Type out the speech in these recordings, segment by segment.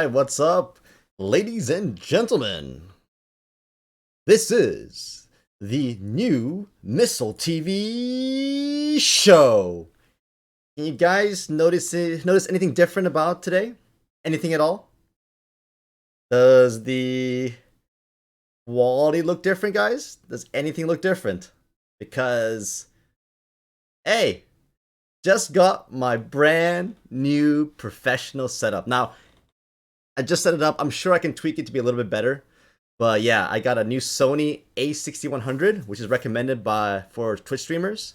Alright, what's up, ladies and gentlemen? This is the new Missile TV show. Can you guys notice anything different about today? Anything at all? Does the quality look different, guys? Does anything look different? Because, hey, just got my brand new professional setup. Now, I just set it up. I'm sure I can tweak it to be a little bit better. But yeah, I got a new Sony a6100, which is recommended for Twitch streamers.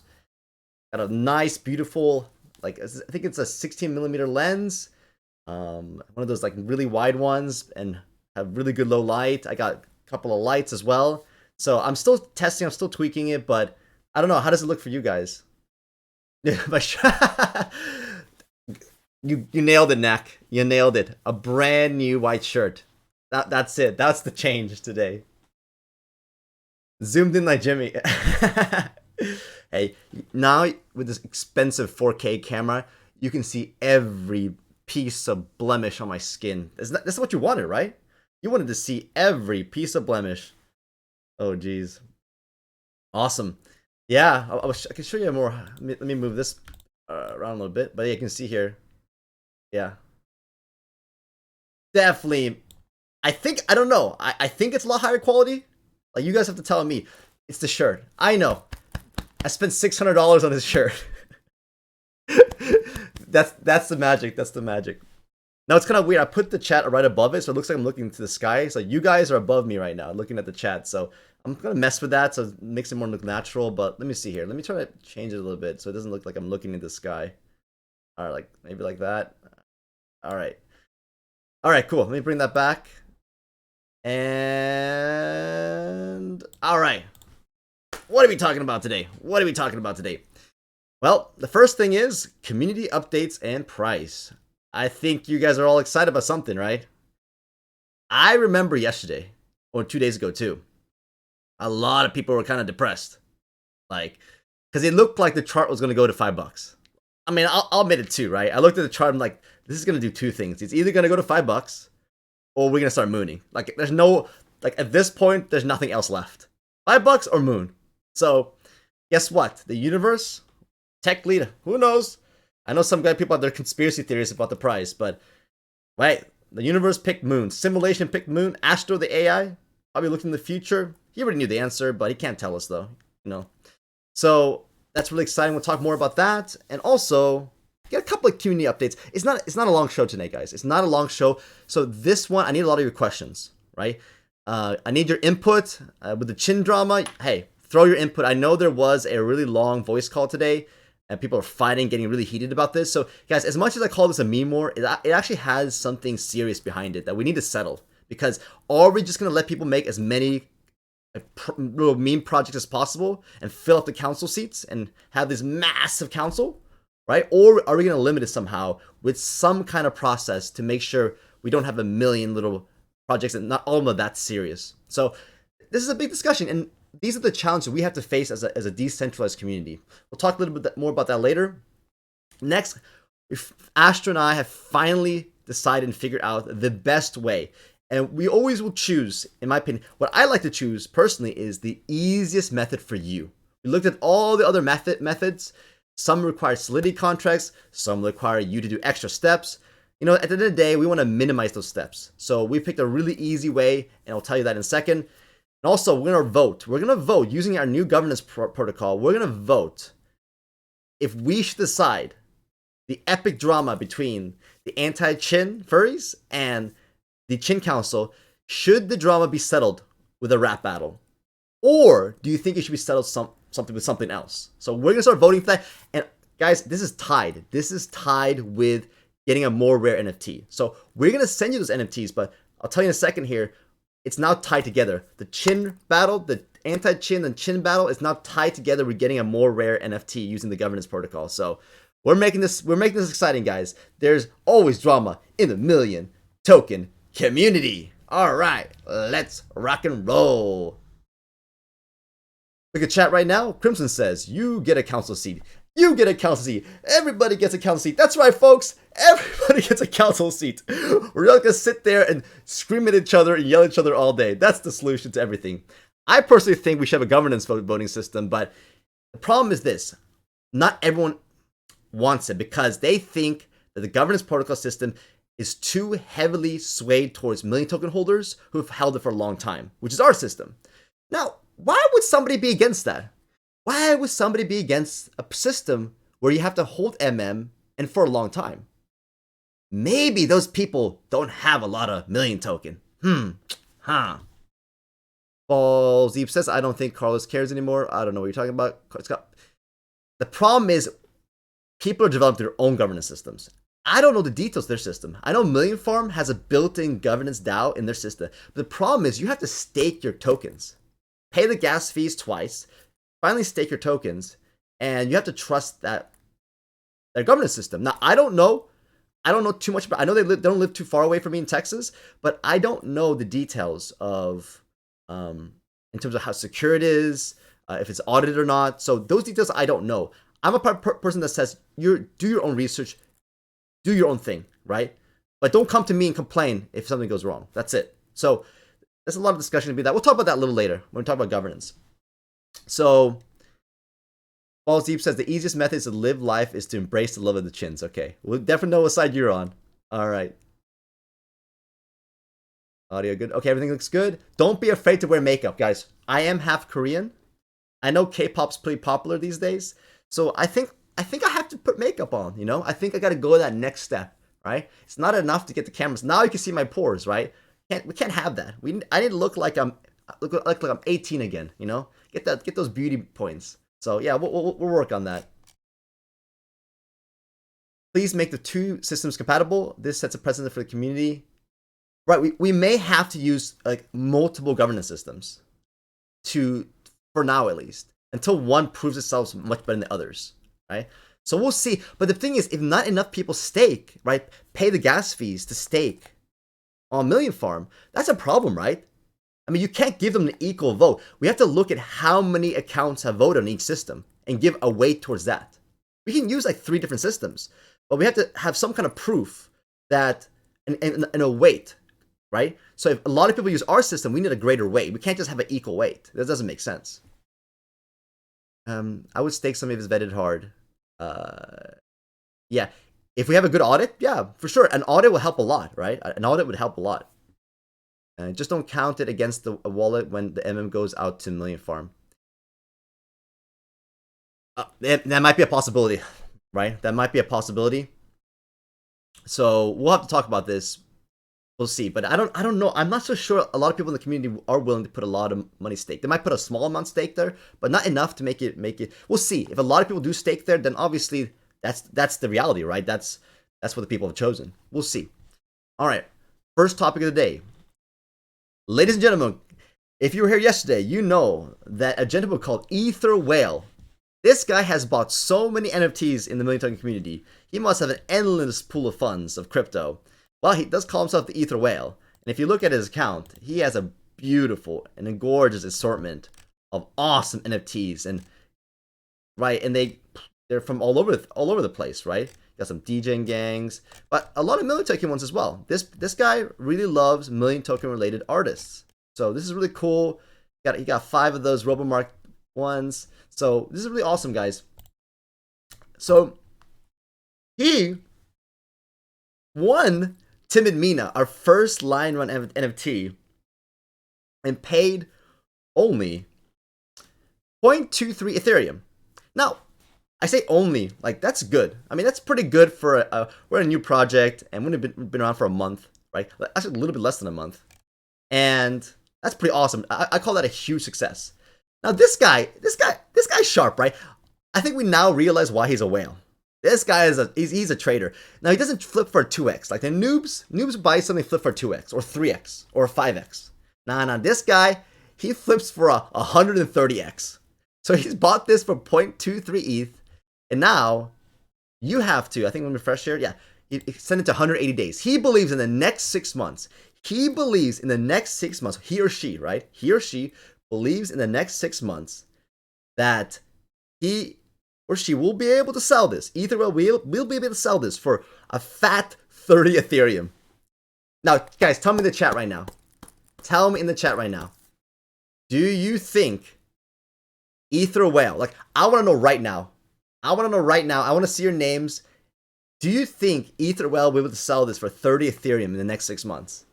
Got a nice, beautiful, I think it's a 16mm lens. One of those really wide ones, and have really good low light. I got a couple of lights as well. So I'm still testing, I'm still tweaking it, but I don't know. How does it look for you guys? Yeah, but you nailed it, Knack. You nailed it. A brand new white shirt. That's it. That's the change today. Zoomed in like Jimmy. Hey, now with this expensive 4K camera, you can see every piece of blemish on my skin. That's what you wanted, right? You wanted to see every piece of blemish. Oh, geez. Awesome. Yeah, I can show you more. Let me move this around a little bit. But yeah, you can see here. Yeah. Definitely. I don't know. I think it's a lot higher quality. Like, you guys have to tell me. It's the shirt. I know. I spent $600 on this shirt. That's the magic. That's the magic. Now, it's kind of weird. I put the chat right above it, so it looks like I'm looking to the sky. So you guys are above me right now, looking at the chat. So I'm going to mess with that so it makes it more look natural. But let me see here. Let me try to change it a little bit so it doesn't look like I'm looking at the sky. All right, maybe like that. All right. All right, cool. Let me bring that back. And all right. What are we talking about today? Well, the first thing is community updates and price. I think you guys are all excited about something, right? I remember yesterday, or 2 days ago too, a lot of people were kind of depressed. Because it looked like the chart was going to go to $5. I mean, I'll admit it too, right? I looked at the chart, I'm like, this is going to do two things. It's either going to go to $5, or we're going to start mooning. There's no, at this point, there's nothing else left. $5 or moon. So, guess what? The universe, tech lead, who knows? I know some people have their conspiracy theories about the price, but right, the universe picked moon. Simulation picked moon. Astro, the AI, probably looked in the future. He already knew the answer, but he can't tell us though, So that's really exciting. We'll talk more about that, and also get a couple of community updates. It's not a long show today, guys. It's not a long show. So this one, I need a lot of your questions, right? I need your input with the Chin drama. Hey, throw your input. I know there was a really long voice call today, and people are fighting, getting really heated about this. So, guys, as much as I call this a meme war, it actually has something serious behind it that we need to settle. Because are we just going to let people make as many little meme projects as possible and fill up the council seats and have this massive council, right? Or are we going to limit it somehow with some kind of process to make sure we don't have a million little projects and not all of them are that serious? So this is a big discussion, and these are the challenges we have to face as a decentralized community. We'll talk a little bit more about that later. Next, Astro and I have finally decided and figured out the best way. And we always will choose, in my opinion, what I like to choose personally is the easiest method for you. We looked at all the other methods. Some require Solidity contracts. Some require you to do extra steps. At the end of the day, we want to minimize those steps. So we picked a really easy way, and I'll tell you that in a second. And also, we're going to vote. We're going to vote using our new governance protocol. We're going to vote if we should decide the epic drama between the anti-Chin furries and the Chin Council. Should the drama be settled with a rap battle? Or do you think it should be settled something with something else? So we're going to start voting for that. And guys, this is tied. This is tied with getting a more rare NFT. So we're going to send you those NFTs, but I'll tell you in a second here, it's now tied together. The Chin battle, the anti-Chin and Chin battle is now tied together with getting a more rare NFT using the governance protocol. So we're making this exciting, guys. There's always drama in the million token community. All right, let's rock and roll. Look at chat right now. Crimson says, you get a council seat. You get a council seat. Everybody gets a council seat. That's right, folks. Everybody gets a council seat. We're not gonna sit there and scream at each other and yell at each other all day. That's the solution to everything. I personally think we should have a governance voting system, but the problem is this: not everyone wants it because they think that the governance protocol system is too heavily swayed towards million token holders who've held it for a long time, which is our system. Now, why would somebody be against that? Why would somebody be against a system where you have to hold MM and for a long time? Maybe those people don't have a lot of million token. Balls Deep says, I don't think Carlos cares anymore. I don't know what you're talking about. The problem is people are developing their own governance systems. I don't know the details of their system. I know Million Farm has a built-in governance DAO in their system. But the problem is you have to stake your tokens. Pay the gas fees twice. Finally stake your tokens. And you have to trust that their governance system. Now, I don't know too much about. I know they don't live too far away from me in Texas, but I don't know the details of in terms of how secure it is, if it's audited or not. So those details I don't know. I'm a person that says do your own research, do your own thing, right? But don't come to me and complain if something goes wrong. That's it. So there's a lot of discussion to be that. We'll talk about that a little later when we talk about governance. So Balls Deep says the easiest method to live life is to embrace the love of the chins. Okay, we'll definitely know what side you're on. All right. Audio good. Okay, everything looks good. Don't be afraid to wear makeup, guys. I am half Korean. I know K-pop's pretty popular these days. So I think I have to put makeup on, you know? I think I got to go that next step, right? It's not enough to get the cameras. Now you can see my pores, right? We can't have that. I need to look like I'm 18 again, you know? Get those beauty points. So yeah, we'll work on that. Please make the two systems compatible. This sets a precedent for the community. Right, we may have to use like multiple governance systems for now at least, until one proves itself much better than the others, right? So we'll see. But the thing is, if not enough people stake, right, pay the gas fees to stake on Million Farm, that's a problem, right? I mean, you can't give them an equal vote. We have to look at how many accounts have voted on each system and give a weight towards that. We can use like 3 different systems, but we have to have some kind of proof that and a weight. Right? So if a lot of people use our system, we need a greater weight. We can't just have an equal weight. That doesn't make sense. I would stake some if it's vetted hard. Yeah. If we have a good audit, yeah, for sure. An audit will help a lot, right? An audit would help a lot. Just don't count it against the wallet when the MM goes out to Million Farm. That might be a possibility, right? That might be a possibility. So we'll have to talk about this. We'll see, but I don't know. I'm not so sure. A lot of people in the community are willing to put a lot of money stake. They might put a small amount stake there, but not enough to make it. We'll see. If a lot of people do stake there, then obviously that's the reality, right? That's what the people have chosen. We'll see. All right. First topic of the day, ladies and gentlemen. If you were here yesterday, you know that a gentleman called Ether Whale. This guy has bought so many NFTs in the Million Token community. He must have an endless pool of funds of crypto. Well, he does call himself the Ether Whale. And if you look at his account, he has a beautiful and a gorgeous assortment of awesome NFTs. And right, and they're from all over the place, right? Got some DJing gangs, but a lot of Million Token ones as well. This guy really loves Million Token related artists. So this is really cool. He got 5 of those RoboMark ones. So this is really awesome, guys. So he won Timid Mina, our first Lion Run NFT, and paid only 0.23 Ethereum. Now, I say only, like that's good. I mean, that's pretty good for we're a new project and we've been around for a month, right? Actually, a little bit less than a month, and that's pretty awesome. I call that a huge success. Now, this guy's sharp, right? I think we now realize why he's a whale. This guy he's a trader. Now he doesn't flip for a 2x. Like the noobs buy something flip for 2x or 3x or 5x. Nah, this guy, he flips for a 130x. So he's bought this for 0.23 ETH, and now you have to, I think when we refresh here, yeah, send it to 180 days. He believes in the next 6 months. He or she, right? He or she believes in the next 6 months that he or she will be able to sell this. Ether will be able to sell this for a fat 30 Ethereum. Now, guys, tell me in the chat right now. Tell me in the chat right now. Do you think Ether Whale, like, I want to know right now. I want to know right now. I want to see your names. Do you think Ether Whale will be able to sell this for 30 Ethereum in the next 6 months?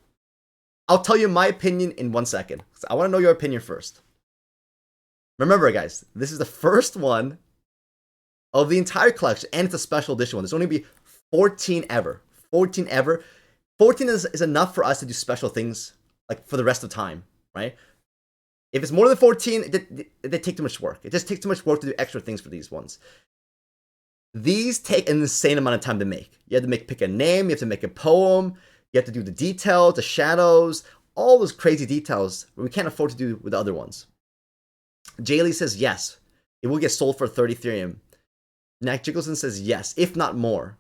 I'll tell you my opinion in 1 second. I want to know your opinion first. Remember, guys, this is the first one of the entire collection, and it's a special edition one. There's only be 14 ever. 14 ever. 14 is enough for us to do special things, like, for the rest of time, right? If it's more than 14, they take too much work. It just takes too much work to do extra things for these ones. These take an insane amount of time to make. You have to pick a name, you have to make a poem, you have to do the details, the shadows, all those crazy details we can't afford to do with the other ones. Jaylee says yes, it will get sold for 30 Ethereum. Nack Jickelson says yes, if not more.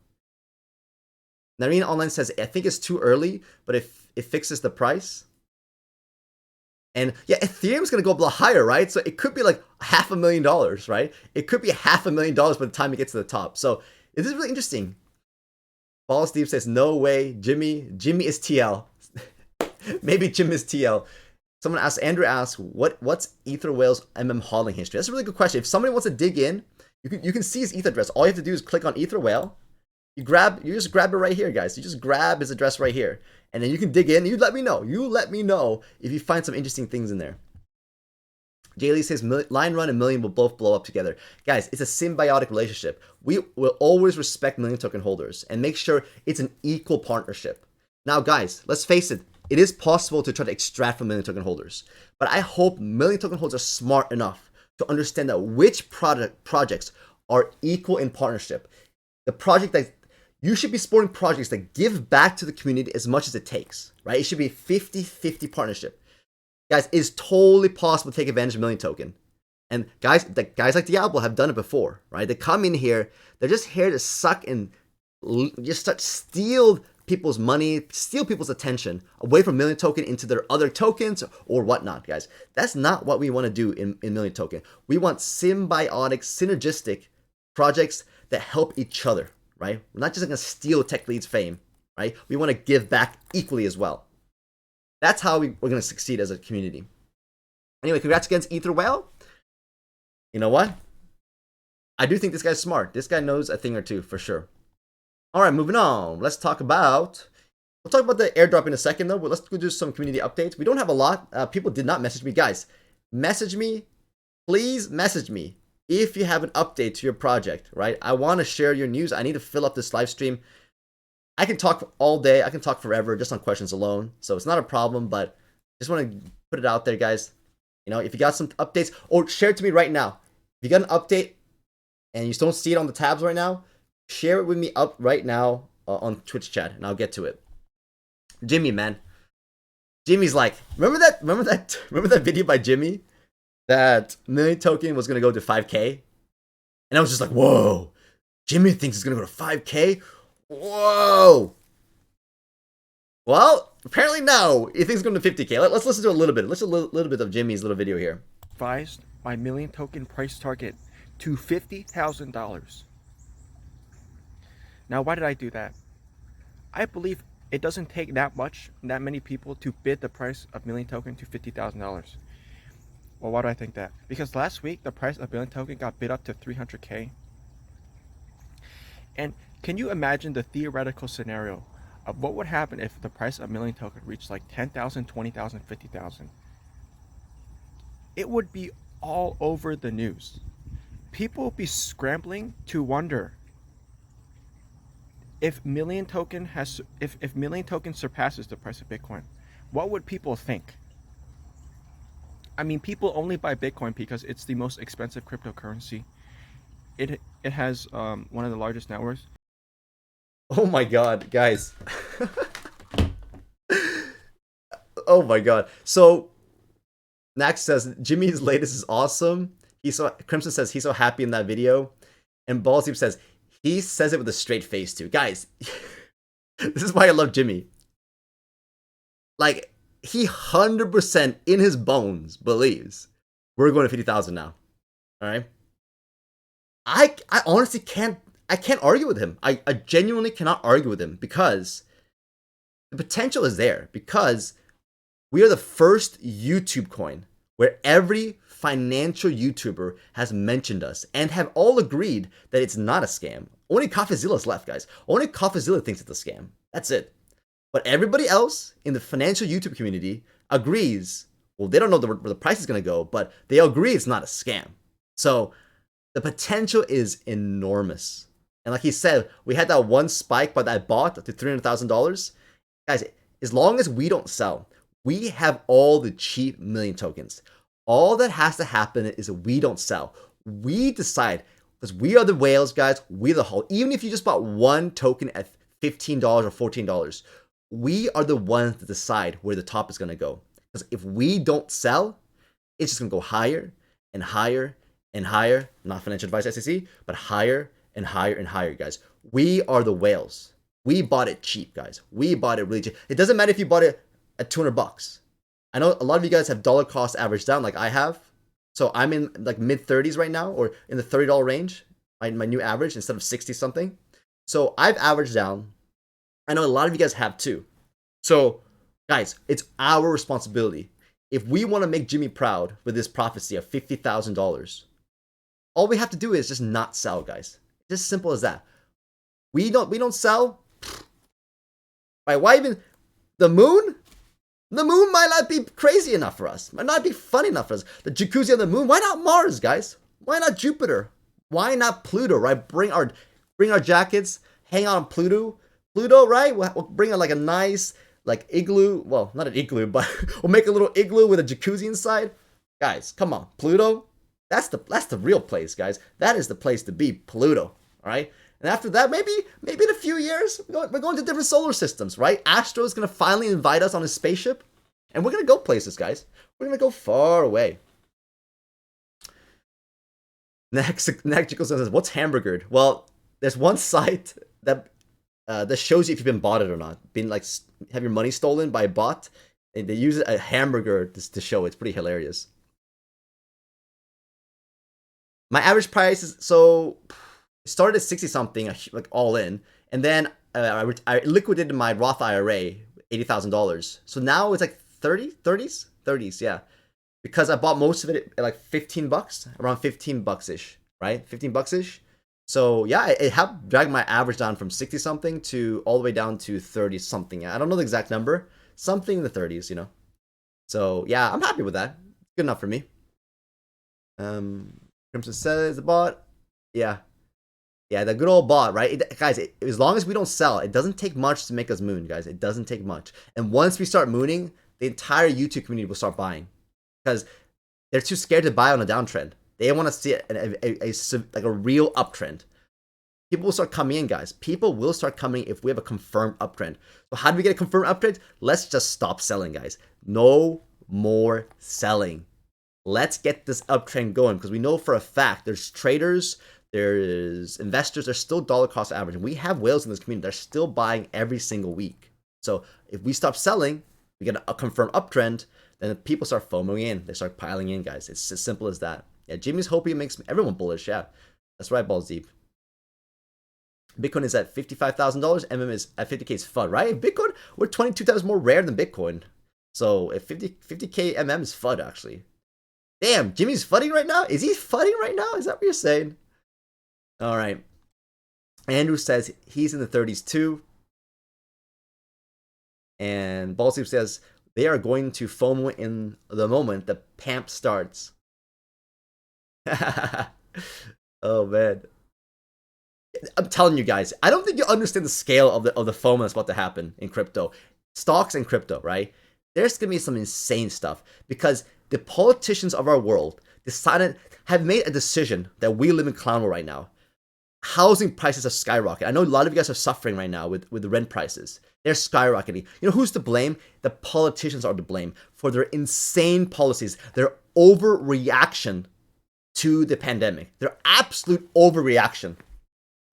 Nareen Online says, I think it's too early, but if it fixes the price. And yeah, Ethereum's going to go up a lot higher, right? So it could be like $500,000, right? It could be $500,000 by the time it gets to the top. So this is really interesting. Ball Steve says, no way, Jimmy is TL. Maybe Jim is TL. Someone asked, Andrew asks, what's Ether Whale's hodling history? That's a really good question. If somebody wants to dig in, you can see his Ether address. All you have to do is click on Ether Whale. You just grab it right here, guys. You just grab his address right here. And then you can dig in. You let me know. You let me know if you find some interesting things in there. Jaylee says, Lion Run and Million will both blow up together. Guys, it's a symbiotic relationship. We will always respect Million token holders and make sure it's an equal partnership. Now, guys, let's face it. It is possible to try to extract from Million token holders. But I hope Million token holders are smart enough to understand that which projects are equal in partnership. The project that you should be supporting projects that give back to the community as much as it takes, right? It should be 50-50 partnership. Guys, it's totally possible to take advantage of Million token. And guys like Diablo have done it before, right? They come in here, they're just here to suck and just start steal people's money, steal people's attention away from Million token into their other tokens or whatnot, guys. That's not what we want to do in Million token. We want symbiotic, synergistic projects that help each other, right? We're not just going to steal Tech Lead's fame, right? We want to give back equally as well. That's how we're going to succeed as a community. Anyway, congrats against Ether Whale. You know what? I do think this guy's smart. This guy knows a thing or two for sure. All right, moving on. We'll talk about the airdrop in a second though. But let's go do some community updates. We don't have a lot. People did not message me. Guys, message me. Please message me if you have an update to your project, right? I want to share your news. I need to fill up this live stream. I can talk all day. I can talk forever just on questions alone. So it's not a problem, but just want to put it out there, guys. You know, if you got some updates, or share it to me right now. If you got an update and you don't see it on the tabs right now, share it with me up right now on Twitch chat, and I'll get to it. Jimmy, man. Jimmy's like, remember that video by Jimmy? That Million token was going to go to 5K? And I was just like, whoa. Jimmy thinks it's going to go to 5K? Whoa. Well, apparently no. He thinks it's going to 50K. Let's listen to a little bit. Let's listen to a little bit of Jimmy's little video here. Revised my Million token price target to $50,000. Now, why did I do that? I believe it doesn't take that many people to bid the price of Million token to $50,000. Well, why do I think that? Because last week, the price of Million token got bid up to 300K. And can you imagine the theoretical scenario of what would happen if the price of Million token reached like 10,000, 20,000, 50,000? It would be all over the news. People would be scrambling to wonder if Million token surpasses the price of Bitcoin. What would people think? I mean, people only buy Bitcoin because it's the most expensive cryptocurrency. It has one of the largest net worths. Oh my god, guys. Oh my god. So Nax says Jimmy's latest is awesome. Crimson says he's so happy in that video. And Ballsdeep says he says it with a straight face too. Guys, this is why I love Jimmy. Like, he 100% in his bones believes we're going to 50,000 now. All right? I honestly can't argue with him. I genuinely cannot argue with him because the potential is there, because we are the first YouTube coin where every financial YouTuber has mentioned us and have all agreed that it's not a scam. Only CoffeeZilla's left, guys. Only CoffeeZilla thinks it's a scam. That's it. But everybody else in the financial YouTube community agrees. Well, they don't know where the price is going to go, but they agree it's not a scam. So the potential is enormous. And like he said, we had that one spike by that bot to $300,000. Guys, as long as we don't sell, we have all the cheap million tokens. All that has to happen is we don't sell. We decide, because we are the whales, guys. We are the whole. Even if you just bought one token at $15 or $14, we are the ones that decide where the top is going to go. Because if we don't sell, it's just going to go higher and higher and higher. Not financial advice, SEC, but higher and higher and higher, guys. We are the whales. We bought it cheap, guys. We bought it really cheap. It doesn't matter if you bought it at $200. I know a lot of you guys have dollar cost average down like I have. So I'm in like mid 30s right now, or in the $30 range, my new average instead of 60 something. So I've averaged down. I know a lot of you guys have too. So guys, it's our responsibility. If we want to make Jimmy proud with this prophecy of $50,000, all we have to do is just not sell, guys. Just simple as that. We don't sell. Right? Why even the moon? The moon might not be crazy enough for us. Might not be fun enough for us. The jacuzzi on the moon. Why not Mars, guys? Why not Jupiter? Why not Pluto? Right? Bring our jackets. Hang out on Pluto. Pluto, right? We'll bring like a nice like igloo. Well, not an igloo, but we'll make a little igloo with a jacuzzi inside. Guys, come on, Pluto. That's the real place, guys. That is the place to be, Pluto. All right. And after that, maybe in a few years, we're going to different solar systems, right? Astro is going to finally invite us on his spaceship, and we're going to go places, guys. We're going to go far away. Next Chico says, what's hamburgered? Well, there's one site that shows you if you've been bought it or not. Been like, have your money stolen by a bot, and they use a hamburger to show it. It's pretty hilarious. My average price is so. It started at 60 something, like all in, and then I liquidated my Roth IRA, $80,000. So now it's like 30s, yeah, because I bought most of it at like $15, around $15 ish, right? $15 ish. So yeah, it helped drag my average down from 60 something to all the way down to 30 something. I don't know the exact number, something in the 30s, you know. So yeah, I'm happy with that. Good enough for me. Crimson says the bot, yeah. Yeah, the good old bot, right? Guys, as long as we don't sell, it doesn't take much to make us moon, guys. It doesn't take much. And once we start mooning, the entire YouTube community will start buying, because they're too scared to buy on a downtrend. They want to see a real uptrend. People will start coming in, guys. People will start coming if we have a confirmed uptrend. So how do we get a confirmed uptrend? Let's just stop selling, guys. No more selling. Let's get this uptrend going, because we know for a fact there's traders, there's investors, there's still dollar cost average. And we have whales in this community. They're still buying every single week. So if we stop selling, we get a confirmed uptrend, then people start FOMOing in. They start piling in, guys. It's as simple as that. Yeah, Jimmy's hoping makes everyone bullish. Yeah, that's right, Balls Deep. Bitcoin is at $55,000. MM is at 50K. Is FUD, right? Bitcoin, we're 22 times more rare than Bitcoin. So if 50K MM is FUD, actually. Damn, Jimmy's FUDding right now? Is he FUDding right now? Is that what you're saying? All right. Andrew says he's in the 30s too. And Ballsleep says they are going to FOMO in the moment the PAMP starts. Oh, man. I'm telling you guys, I don't think you understand the scale of the FOMO that's about to happen in crypto. Stocks and crypto, right? There's going to be some insane stuff, because the politicians of our world have made a decision that we live in clown world right now. Housing prices are skyrocketing. I know a lot of you guys are suffering right now with the rent prices. They're skyrocketing. You know who's to blame? The politicians are to blame for their insane policies, their overreaction to the pandemic, their absolute overreaction,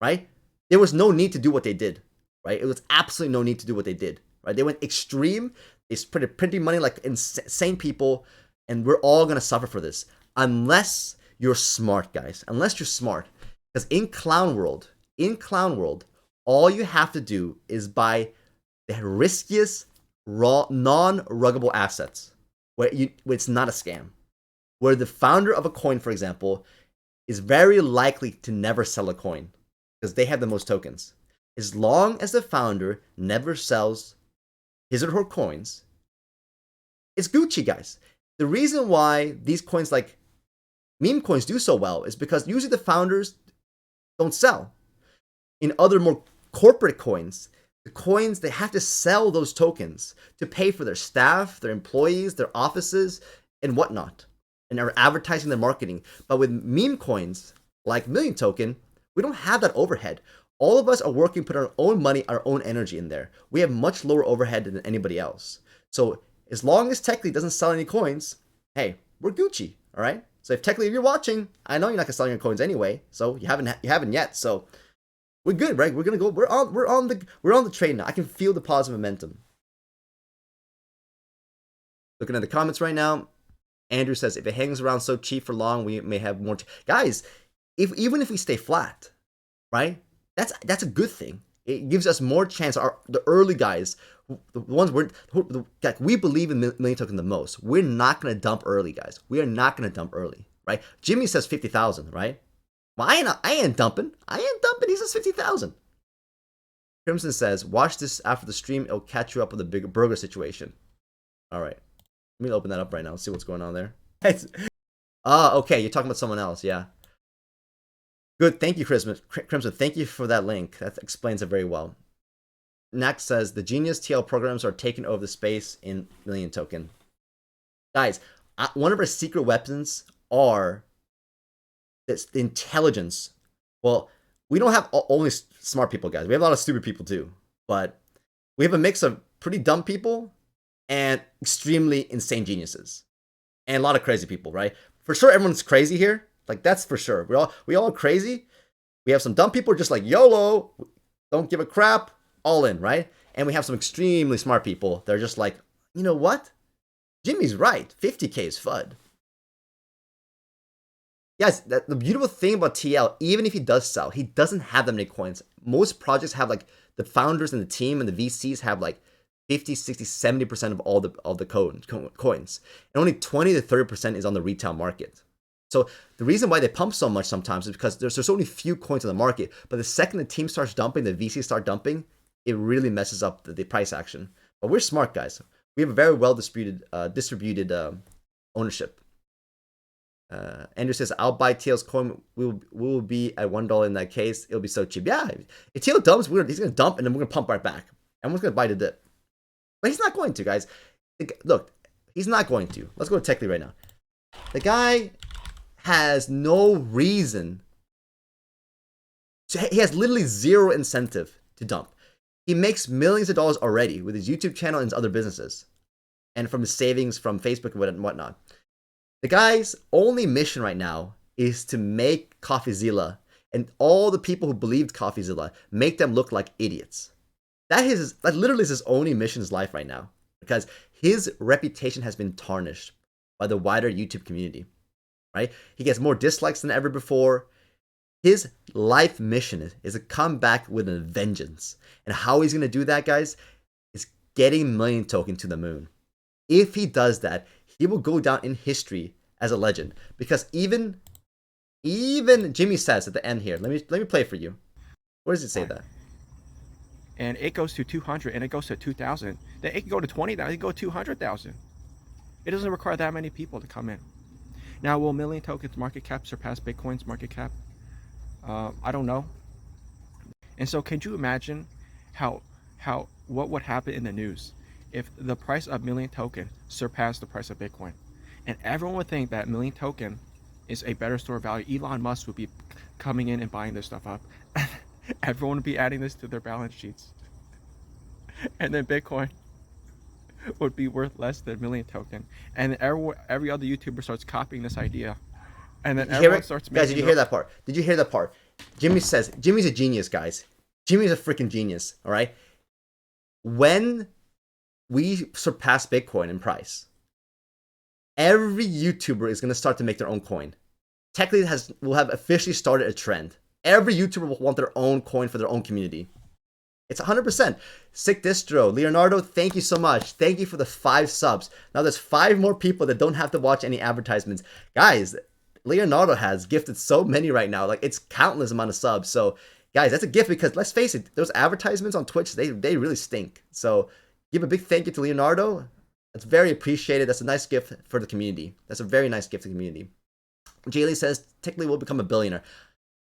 right? There was no need to do what they did, right? It was absolutely no need to do what they did, right? They went extreme. They started printing money like insane people, and we're all going to suffer for this unless you're smart, guys. Unless you're smart. Because in Clown World, all you have to do is buy the riskiest, raw, non-ruggable assets, where it's not a scam. Where the founder of a coin, for example, is very likely to never sell a coin because they have the most tokens. As long as the founder never sells his or her coins, it's Gucci, guys. The reason why these coins like meme coins do so well is because usually the founders don't sell. In other more corporate coins, the coins, they have to sell those tokens to pay for their staff, their employees, their offices, and whatnot, and are advertising their marketing. But with meme coins like Million Token, we don't have that overhead. All of us are working, put our own money, our own energy in there. We have much lower overhead than anybody else. So as long as Techly doesn't sell any coins, hey, we're Gucci, all right? So if Techly, if you're watching, I know you're not gonna sell your coins anyway, so you haven't yet. So we're good, right? We're gonna go. We're on the train now. I can feel the positive momentum. Looking at the comments right now, Andrew says if it hangs around so cheap for long, we may have more. Guys, even if we stay flat, right? That's a good thing. It gives us more chance. The early guys, the ones we believe in Million Token the most. We're not gonna dump early, guys. We are not gonna dump early, right? Jimmy says 50,000, right? Well, I ain't dumping. He says 50,000. Crimson says, watch this after the stream. It'll catch you up with the big burger situation. All right. Let me open that up right now. See what's going on there. Okay. You're talking about someone else. Yeah. Good. Thank you, Crimson. Thank you for that link. That explains it very well. Next says, the Genius TL programs are taking over the space in Million Token. Guys, one of our secret weapons are the intelligence. Well, we don't have only smart people, guys. We have a lot of stupid people too. But we have a mix of pretty dumb people and extremely insane geniuses. And a lot of crazy people, right? For sure, everyone's crazy here. Like, that's for sure. We all are crazy. We have some dumb people just like YOLO, don't give a crap, all in, right? And we have some extremely smart people. They're just like, you know what? Jimmy's right. 50K is FUD. Guys, the beautiful thing about TL, even if he does sell, he doesn't have that many coins. Most projects have like the founders and the team and the VCs have like 50, 60, 70% of all the coins. And only 20 to 30% is on the retail market. So the reason why they pump so much sometimes is because there's only few coins on the market. But the second the team starts dumping, the VCs start dumping, it really messes up the price action. But we're smart, guys. We have a very well distributed ownership. Andrew says, I'll buy TL's coin. We will be at $1 in that case. It'll be so cheap. Yeah, if TL dumps, he's going to dump and then we're going to pump right back. Everyone's going to buy the dip. But he's not going to, guys. Look, he's not going to. Let's go to Techly right now. The guy has no reason. He has literally zero incentive to dump. He makes millions of dollars already with his YouTube channel and his other businesses. And from his savings from Facebook and whatnot. The guy's only mission right now is to make CoffeeZilla and all the people who believed CoffeeZilla, make them look like idiots. That literally is his only mission in his life right now, because his reputation has been tarnished by the wider YouTube community, right? He gets more dislikes than ever before. His life mission is to come back with a vengeance. And how he's going to do that, guys, is getting Million Token to the moon. If he does that, he will go down in history as a legend. Because even Jimmy says at the end here, let me play for you. Where does it say that? And it goes to 200 and it goes to 2,000. Then it can go to 20,000, it can go to 200,000. It doesn't require that many people to come in. Now, will Million Token's market cap surpass Bitcoin's market cap? I don't know. And so can you imagine what would happen in the news if the price of Million Token surpassed the price of Bitcoin? And everyone would think that Million Token is a better store of value. Elon Musk would be coming in and buying this stuff up. Everyone would be adding this to their balance sheets. And then Bitcoin would be worth less than Million Token. And every other YouTuber starts copying this idea. And then everyone starts making... Guys, did you hear that part? Did you hear that part? Jimmy says, Jimmy's a genius, guys. Jimmy's a freaking genius, all right? When we surpass Bitcoin in price, every YouTuber is going to start to make their own coin. Technically, will have officially started a trend. Every YouTuber will want their own coin for their own community. It's 100%. Sick Distro. Leonardo, thank you so much. Thank you for the 5 subs. Now there's 5 more people that don't have to watch any advertisements. Guys, Leonardo has gifted so many right now. Like, it's countless amount of subs. So, guys, that's a gift because let's face it, those advertisements on Twitch, they really stink. So, give a big thank you to Leonardo. That's very appreciated. That's a nice gift for the community. That's a very nice gift to the community. Jaylee says, technically will become a billionaire.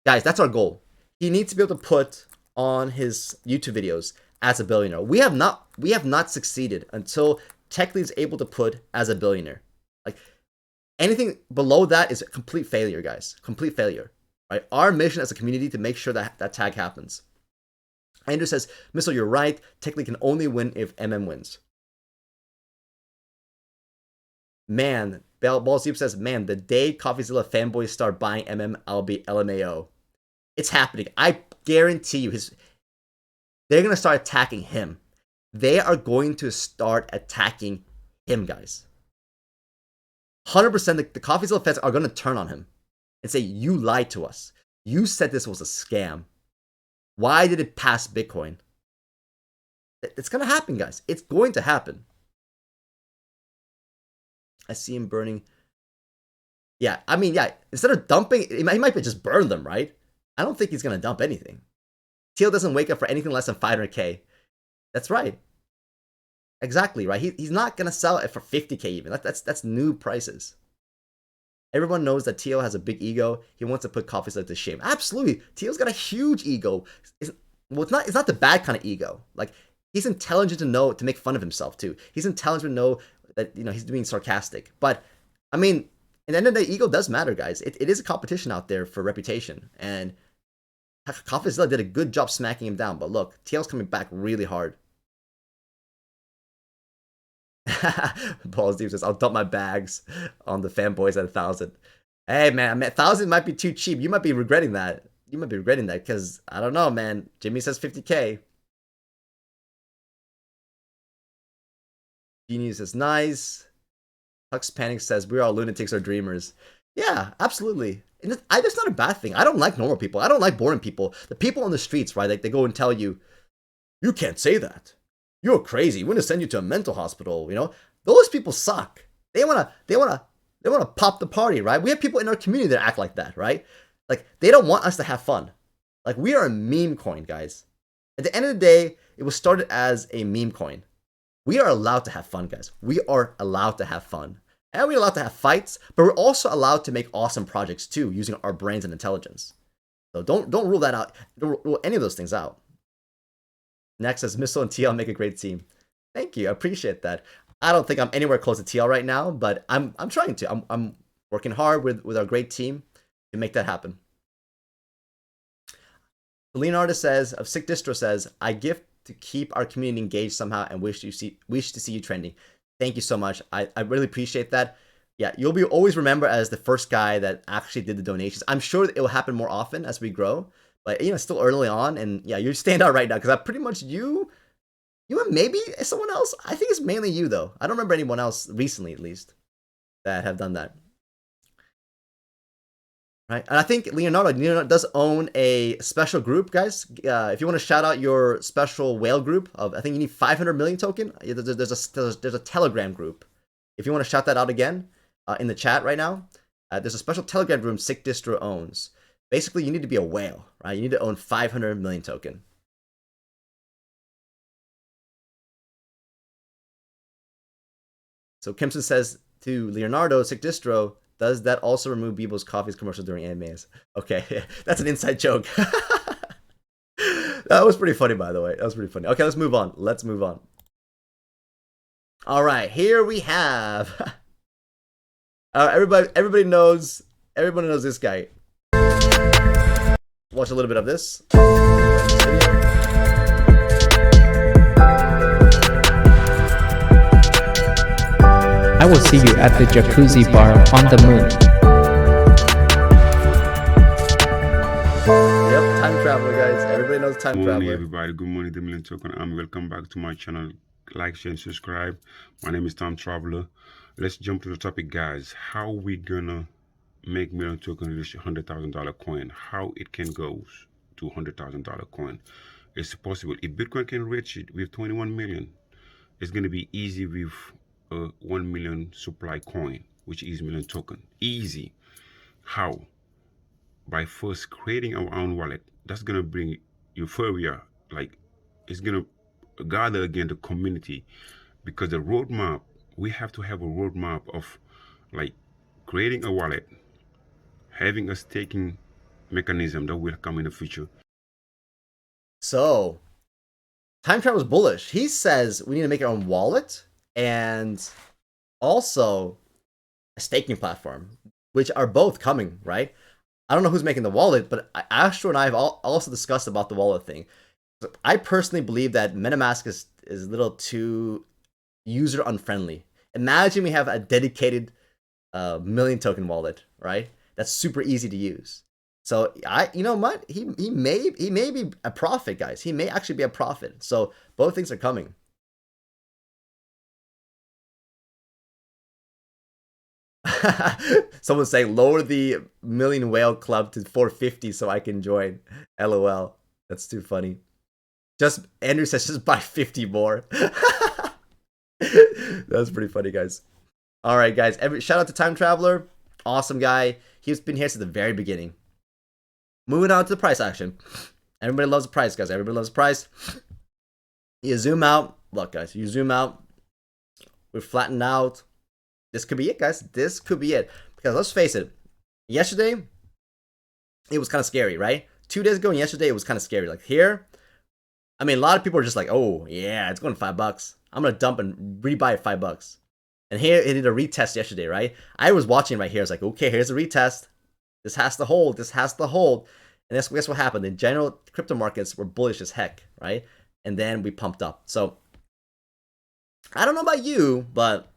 Guys, that's our goal. He needs to be able to put on his YouTube videos as a billionaire. We have not succeeded until technically is able to put as a billionaire. Like, anything below that is a complete failure, guys. Complete failure. Right? Our mission as a community to make sure that that tag happens. Andrew says, Missile, you're right. Technically can only win if MM wins. Man, Balls Deep says, man, the day CoffeeZilla fanboys start buying MM, I'll be LMAO. It's happening. I guarantee you, they're going to start attacking him. They are going to start attacking him, guys. 100% the CoffeeZilla fans are going to turn on him and say, you lied to us. You said this was a scam. Why did it pass Bitcoin? It's going to happen, guys. It's going to happen. I see him burning. Yeah, I mean, yeah, instead of dumping, he might just burn them, right? I don't think he's going to dump anything. Teal doesn't wake up for anything less than 500K. That's right. Exactly, right? He's not going to sell it for 50K even. That's new prices. Everyone knows that Teal has a big ego. He wants to put CoffeeZilla to shame. Absolutely. Teal's got a huge ego. It's not the bad kind of ego. Like, he's intelligent to know to make fun of himself too. He's intelligent to know that, you know, he's being sarcastic. But, I mean, at the end of the day, ego does matter, guys. It is a competition out there for reputation. And CoffeeZilla did a good job smacking him down. But look, TL's coming back really hard. Paul Steve says, I'll dump my bags on the fanboys at 1,000. Hey, man, 1,000 might be too cheap. You might be regretting that. You might be regretting that because, I don't know, man. Jimmy says 50K. Genius says, nice. Hux Panic says, we're all lunatics or dreamers. Yeah, absolutely. And that's not a bad thing. I don't like normal people. I don't like boring people. The people on the streets, right? Like, they go and tell you, you can't say that. You're crazy. We're gonna send you to a mental hospital. You know, those people suck. They wanna pop the party, right? We have people in our community that act like that, right? Like, they don't want us to have fun. Like, we are a meme coin, guys. At the end of the day, it was started as a meme coin. We are allowed to have fun, guys. We are allowed to have fun. And we're allowed to have fights, but we're also allowed to make awesome projects too, using our brains and intelligence. So don't rule that out. Don't rule any of those things out. Next says, Missile and TL make a great team. Thank you. I appreciate that. I don't think I'm anywhere close to TL right now, but I'm trying to. I'm working hard with our great team to make that happen. Leonardo says, of Sick Distro says, I gift to keep our community engaged somehow and wish to see you trending. Thank you so much. I really appreciate that. Yeah, you'll be always remembered as the first guy that actually did the donations. I'm sure it will happen more often as we grow, but you know, still early on. And yeah, you stand out right now because I pretty much you and maybe someone else. I think it's mainly you though. I don't remember anyone else recently, at least, that have done that. Right, and I think Leonardo does own a special group, guys. If you want to shout out your special whale group of, I think you need 500 million token. There's a Telegram group. If you want to shout that out again in the chat right now, there's a special Telegram room Sick Distro owns. Basically, you need to be a whale, right? You need to own 500 million token. So Kimson says to Leonardo, Sick Distro, does that also remove Bebo's Coffee's commercial during AMAs? Okay, that's an inside joke. That was pretty funny, by the way. That was pretty funny. Okay, let's move on. Let's move on. All right, here we have. Everybody knows this guy. Watch a little bit of this. I will see you at the jacuzzi bar on the moon. Yep, time traveler, guys. Everybody knows time traveler. Good morning, everybody. Good morning, the Million Token. Welcome back to my channel. Like, share, and subscribe. My name is Time Traveler. Let's jump to the topic, guys. How are we gonna make million token reach $100,000 coin, how it can go to $100,000 coin. It's possible. If Bitcoin can reach it with 21 million, it's going to be easy with a 1 million supply coin, which is million token. Easy. How? By first creating our own wallet. That's going to bring euphoria. Like, it's going to gather again the community, because the roadmap, we have to have a roadmap of like creating a wallet, having a staking mechanism that will come in the future. So, Time Travel is bullish. He says we need to make our own wallet and also a staking platform, which are both coming, right? I don't know who's making the wallet, but Astro and I have also discussed about the wallet thing. I personally believe that MetaMask is a little too user unfriendly. Imagine we have a dedicated million token wallet, right? That's super easy to use. So you know what? He may be a profit, guys. He may actually be a profit. So both things are coming. Someone's saying lower the million whale club to 450 so I can join. LOL. That's too funny. Just Andrew says just buy 50 more. That's pretty funny, guys. All right, guys. Shout out to Time Traveler. Awesome guy. He's been here since the very beginning. Moving on to the price action. Everybody loves the price, guys. Everybody loves the price. You zoom out. Look, guys. You zoom out. We're flattened out. This could be it, guys. This could be it. Because let's face it. Yesterday, it was kind of scary, right? 2 days ago and yesterday, it was kind of scary. Like here, I mean, a lot of people are just like, oh, yeah, it's going to $5. I'm going to dump and rebuy at $5. And here, it did a retest yesterday, right? I was watching right here. I was like, okay, here's a retest. This has to hold. This has to hold. And guess what happened? In general, crypto markets were bullish as heck, right? And then we pumped up. So, I don't know about you, but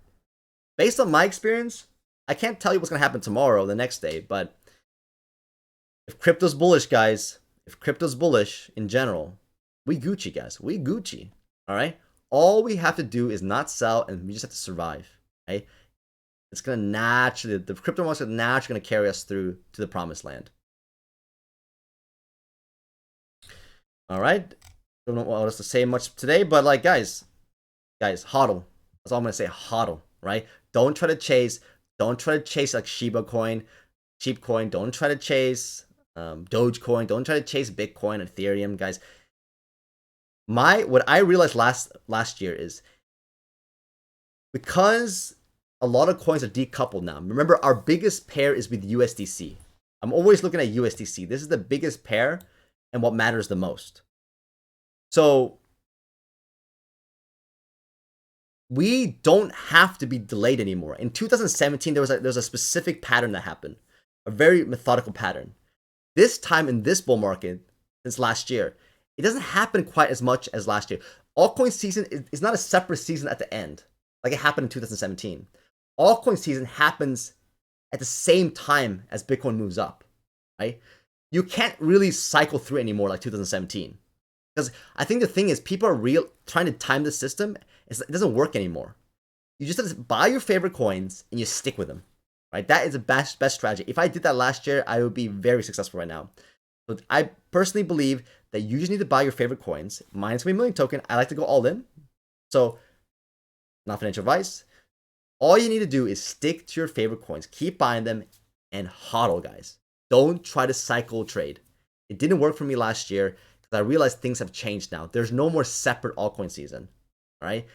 based on my experience, I can't tell you what's going to happen tomorrow or the next day. But if crypto's bullish, guys, if crypto's bullish in general, we Gucci, guys. We Gucci, all right? All we have to do is not sell, and we just have to survive, right? It's going to naturally, the crypto markets are naturally going to carry us through to the promised land. All right. Don't know what else to say much today, but like, guys, hodl. That's all I'm going to say, hodl, right? Don't try to chase like Shiba coin, cheap coin. Don't try to chase Dogecoin. Don't try to chase Bitcoin, Ethereum, guys. What I realized last year is because a lot of coins are decoupled now. Remember, our biggest pair is with USDC. I'm always looking at USDC. This is the biggest pair and what matters the most. So we don't have to be delayed anymore. In 2017, there was a specific pattern that happened, a very methodical pattern. This time in this bull market, since last year, it doesn't happen quite as much as last year. Altcoin season is not a separate season at the end, like it happened in 2017. Altcoin season happens at the same time as Bitcoin moves up, right? You can't really cycle through anymore like 2017. Because I think the thing is, people are trying to time the system. It doesn't work anymore. You just have to buy your favorite coins and you stick with them, right? That is the best strategy. If I did that last year, I would be very successful right now. But I personally believe that you just need to buy your favorite coins. Mine's going to be million token. I like to go all in. So, not financial advice. All you need to do is stick to your favorite coins. Keep buying them and hodl, guys. Don't try to cycle trade. It didn't work for me last year because I realized things have changed now. There's no more separate altcoin season, right?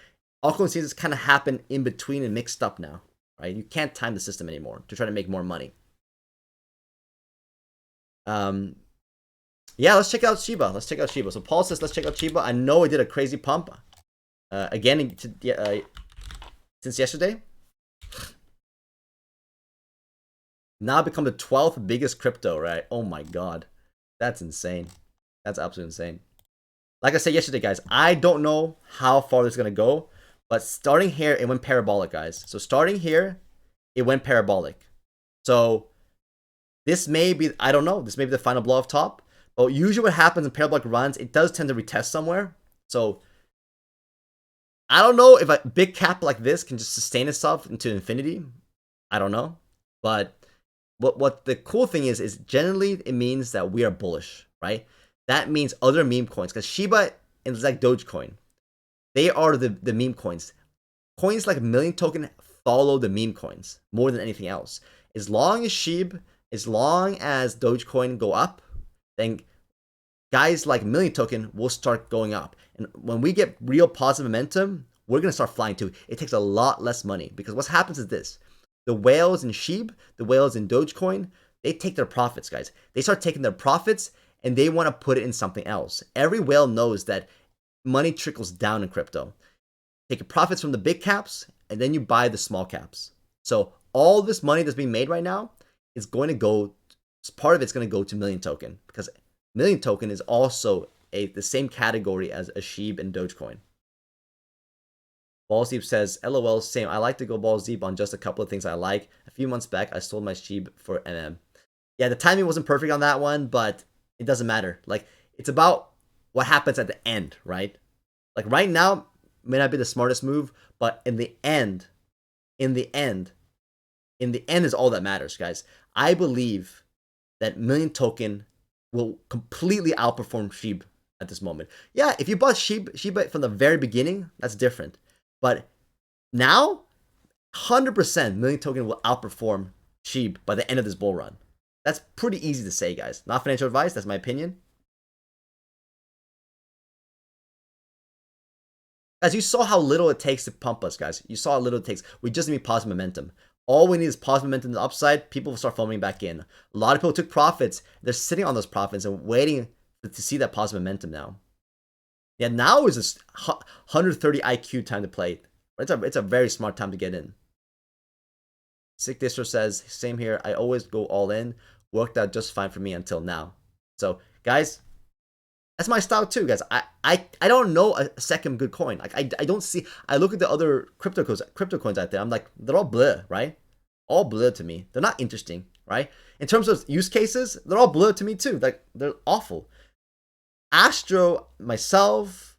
Altcoin seasons kind of happen in between and mixed up now, right? You can't time the system anymore to try to make more money. Yeah, let's check out Shiba. So Paul says, let's check out Shiba. I know it did a crazy pump again since yesterday. Now become the 12th biggest crypto, right? Oh my god. That's insane. That's absolutely insane. Like I said yesterday, guys, I don't know how far this is going to go, but starting here, it went parabolic, guys. So starting here, it went parabolic. So this may be, I don't know, this may be the final blow off top. But usually what happens in parabolic runs, it does tend to retest somewhere. So I don't know if a big cap like this can just sustain itself into infinity. I don't know. But what the cool thing is generally it means that we are bullish, right? That means other meme coins, because Shiba and like Dogecoin, they are the meme coins. Coins like Million Token follow the meme coins more than anything else. As long as Shiba, as long as Dogecoin go up, then guys like Million Token will start going up. And when we get real positive momentum, we're going to start flying too. It takes a lot less money, because what happens is this. The whales in Shiba, the whales in Dogecoin, they take their profits, guys. They start taking their profits and they want to put it in something else. Every whale knows that money trickles down in crypto. Take your profits from the big caps and then you buy the small caps. So all this money that's being made right now is going to go, part of it's going to go to Million Token, because Million Token is also the same category as a Shiba and Dogecoin. Balls Deep says, LOL, same. I like to go balls deep on just a couple of things I like. A few months back, I sold my Shiba for MM. Yeah, the timing wasn't perfect on that one, but it doesn't matter. Like, it's about what happens at the end, right? Like, right now may not be the smartest move, but in the end is all that matters, guys. I believe that Million Token will completely outperform Shiba at this moment. Yeah, if you bought Shiba from the very beginning, that's different. But now, 100% Million Token will outperform Shiba by the end of this bull run. That's pretty easy to say, guys. Not financial advice, that's my opinion. Guys, you saw how little it takes to pump us, guys. You saw how little it takes. We just need positive momentum. All we need is positive momentum to the upside. People will start foaming back in. A lot of people took profits. They're sitting on those profits and waiting to see that positive momentum now. Yeah, now is this 130 IQ time to play. It's a very smart time to get in. Sick Distro says, same here. I always go all in. Worked out just fine for me until now. So, guys, that's my style too, guys. I don't know a second good coin. Like I don't see. I look at the other crypto coins out there. I'm like, they're all bleh, right? All bleh to me. They're not interesting, right? In terms of use cases, they're all bleh to me too. Like, they're awful. Astro, myself,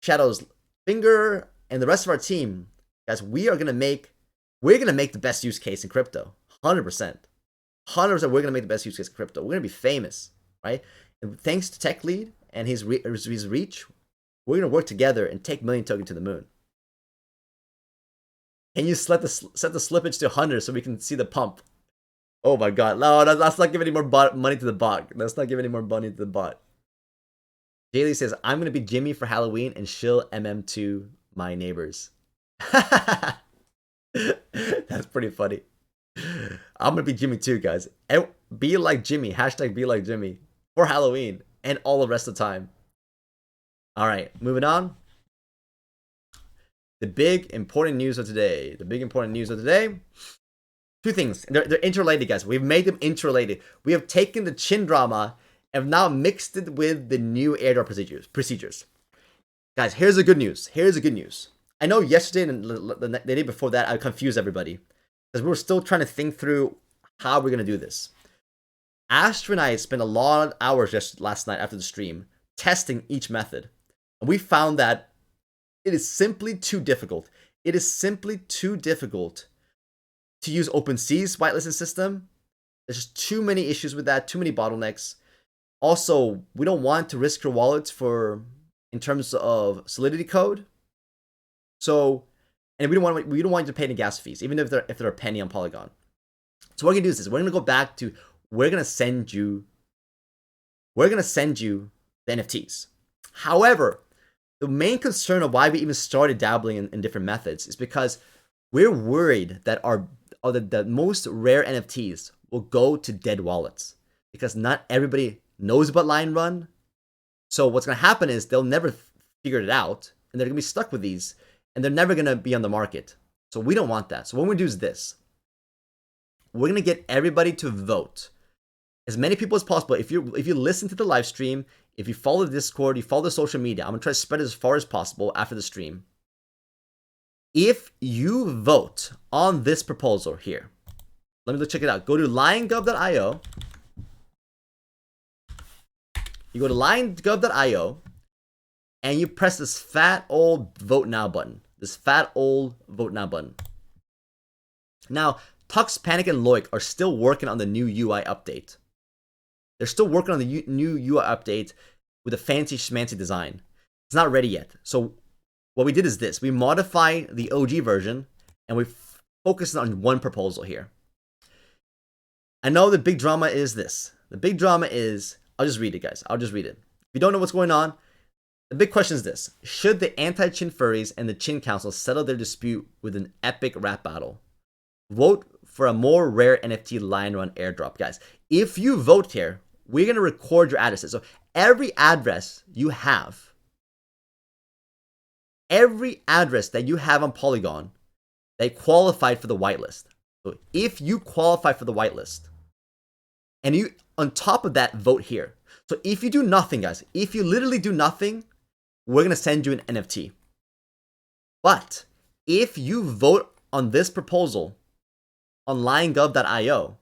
Shadow's Finger, and the rest of our team, guys, we're gonna make the best use case in crypto. 100%. 100%, we're gonna make the best use case in crypto. We're gonna be famous, right? And thanks to Tech Lead and his reach, we're gonna work together and take Million Token to the moon. Can you set the slippage to 100 so we can see the pump? Oh my god, no, let's not give any more money to the bot. Let's not give any more money to the bot. Jaylee says, I'm gonna be Jimmy for Halloween and shill MM to my neighbors. That's pretty funny. I'm gonna be Jimmy too, guys. And be like Jimmy. Hashtag be like Jimmy for Halloween and all the rest of the time. All right, moving on. The big important news of today. Two things. They're interrelated, guys. We've made them interrelated. We have taken the Chin drama and now mixed it with the new airdrop procedures. Guys, here's the good news. I know yesterday and the day before that, I confused everybody because we were still trying to think through how we're going to do this. Astra and I spent a lot of hours last night after the stream testing each method. And we found that it is simply too difficult. It is simply too difficult to use OpenSea's whitelisting system. There's just too many issues with that, too many bottlenecks. Also, we don't want to risk your wallets in terms of Solidity code. So, and we don't want you to pay any gas fees, even if they're a penny on Polygon. So what we're gonna do is this: we're gonna go back to we're gonna send you the NFTs. However, the main concern of why we even started dabbling in different methods is because we're worried that the most rare NFTs will go to dead wallets because not everybody knows about Lion Run. So what's going to happen is they'll never figure it out and they're going to be stuck with these and they're never going to be on the market. So we don't want that. So what we're going to do is this. We're going to get everybody to vote. As many people as possible. If you listen to the live stream, if you follow the Discord, you follow the social media, I'm going to try to spread it as far as possible after the stream. If you vote on this proposal here, let me check it out. Go to liongov.io. You go to liongov.io and you press this fat old vote now button. Now, Tux, Panic, and Loic are still working on the new UI update. They're still working on the new UI update with a fancy schmancy design. It's not ready yet. So what we did is this. We modify the OG version and we focus on one proposal here. I know the big drama is this. The big drama is, I'll just read it, guys. I'll just read it. If you don't know what's going on, the big question is this. Should the anti-Chin furries and the Chin Council settle their dispute with an epic rap battle? Vote for a more rare NFT Lion Run airdrop, guys. If you vote here, we're going to record your addresses. So every address you have, every address that you have on Polygon, they qualified for the whitelist. So if you qualify for the whitelist, and you, on top of that, vote here. So if you do nothing, guys, if you literally do nothing, we're going to send you an NFT. But if you vote on this proposal on liongov.io,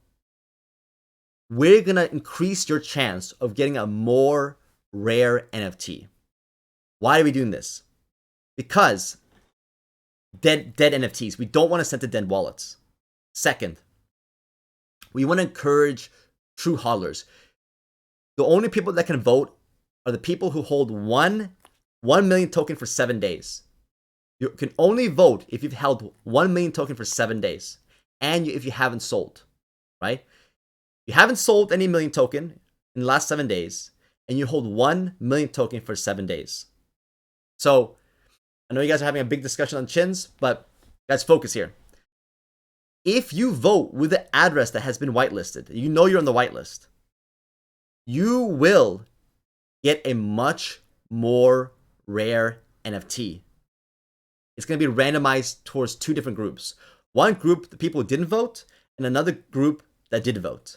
we're going to increase your chance of getting a more rare NFT. Why are we doing this? Because dead NFTs. We don't want to send to dead wallets. Second, we want to encourage true hodlers. The only people that can vote are the people who hold 1 million token for 7 days. You can only vote if you've held 1 million token for 7 days and if you haven't sold, right? You haven't sold any million token in the last 7 days and you hold 1 million token for 7 days. So I know you guys are having a big discussion on chins, but guys, focus here. If you vote with the address that has been whitelisted, you know you're on the whitelist, you will get a much more rare NFT. It's going to be randomized towards 2 different groups. One group, the people who didn't vote, and another group that did vote.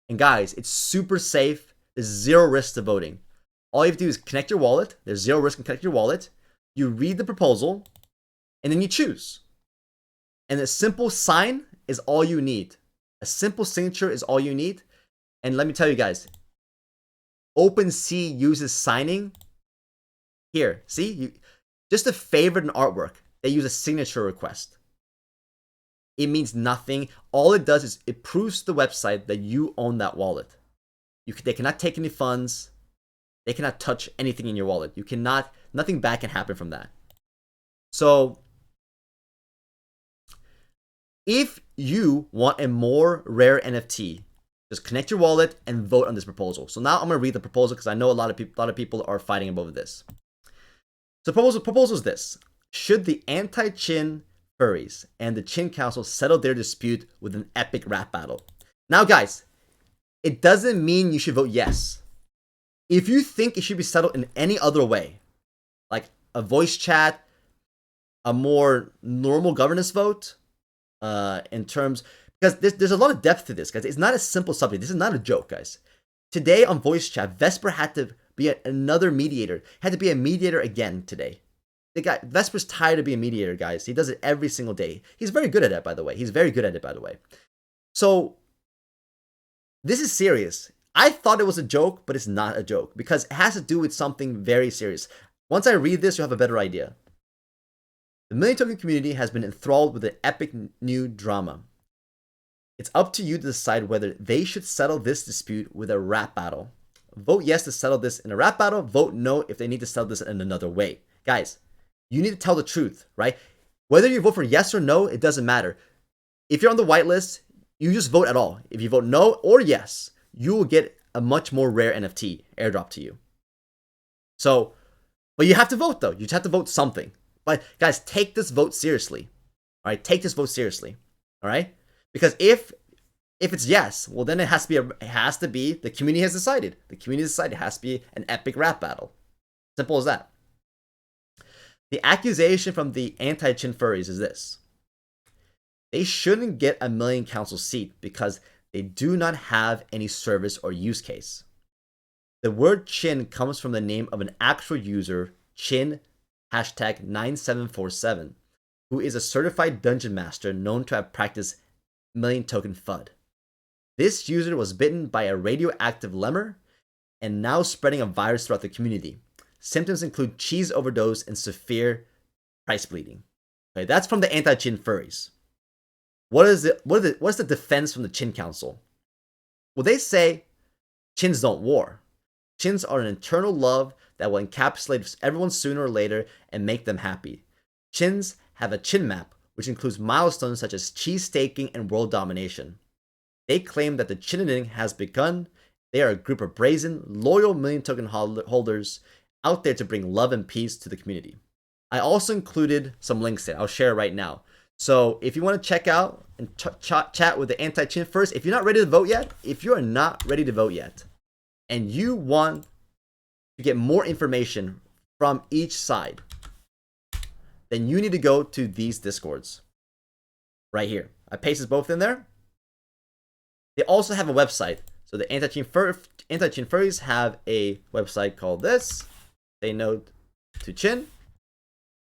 And guys, it's super safe. There's 0 risk to voting. All you have to do is connect your wallet. There's 0 risk in connecting your wallet. You read the proposal, and then you choose. And a simple sign is all you need. A simple signature is all you need. And let me tell you guys, OpenSea uses signing. Here, see? Just a favorite and artwork, they use a signature request. It means nothing. All it does is it proves to the website that you own that wallet. They cannot take any funds. They cannot touch anything in your wallet. You cannot, nothing bad can happen from that. So if you want a more rare NFT, just connect your wallet and vote on this proposal. So now I'm going to read the proposal because I know a lot of people are fighting over this. So proposal is this. Should the anti-Chin furries and the Chin Council settle their dispute with an epic rap battle? Now guys, it doesn't mean you should vote yes. If you think it should be settled in any other way, like a voice chat, a more normal governance vote, in terms, because there's a lot of depth to this, guys. It's not a simple subject. This is not a joke, guys. Today on voice chat, Vesper had to be another mediator. Had to be a mediator again today. Vesper's tired of being a mediator, guys. He does it every single day. He's very good at it, by the way. So this is serious. I thought it was a joke, but it's not a joke because it has to do with something very serious. Once I read this, you'll have a better idea. The Million Token community has been enthralled with an epic new drama. It's up to you to decide whether they should settle this dispute with a rap battle. Vote yes to settle this in a rap battle. Vote no if they need to settle this in another way. Guys, you need to tell the truth, right? Whether you vote for yes or no, it doesn't matter. If you're on the whitelist, you just vote at all. If you vote no or yes, you will get a much more rare NFT airdrop to you. So, but you have to vote though. You just have to vote something. But guys, take this vote seriously. All right, take this vote seriously. All right, because if it's yes, well then it has to be the community has decided. The community has decided it has to be an epic rap battle. Simple as that. The accusation from the anti-Chin furries is this: they shouldn't get a million council seat because they do not have any service or use case. The word Chin comes from the name of an actual user, Chin #9747, who is a certified dungeon master known to have practiced million token FUD. This user was bitten by a radioactive lemur and now spreading a virus throughout the community. Symptoms include cheese overdose and severe price bleeding. Okay, that's from the anti-Chin furries. What's the defense from the Chin Council? Well, they say chins don't war. Chins are an internal love that will encapsulate everyone sooner or later and make them happy. Chins have a chin map, which includes milestones such as cheese staking and world domination. They claim that the Chinaning has begun. They are a group of brazen, loyal million token holders out there to bring love and peace to the community. I also included some links there. I'll share right now. So if you want to check out and chat with the anti-Chin first, if you're not ready to vote yet, and you want to get more information from each side, then you need to go to these Discords right here. I pasted both in there. They also have a website. So the anti-Chin furries have a website called this. They note to Chin.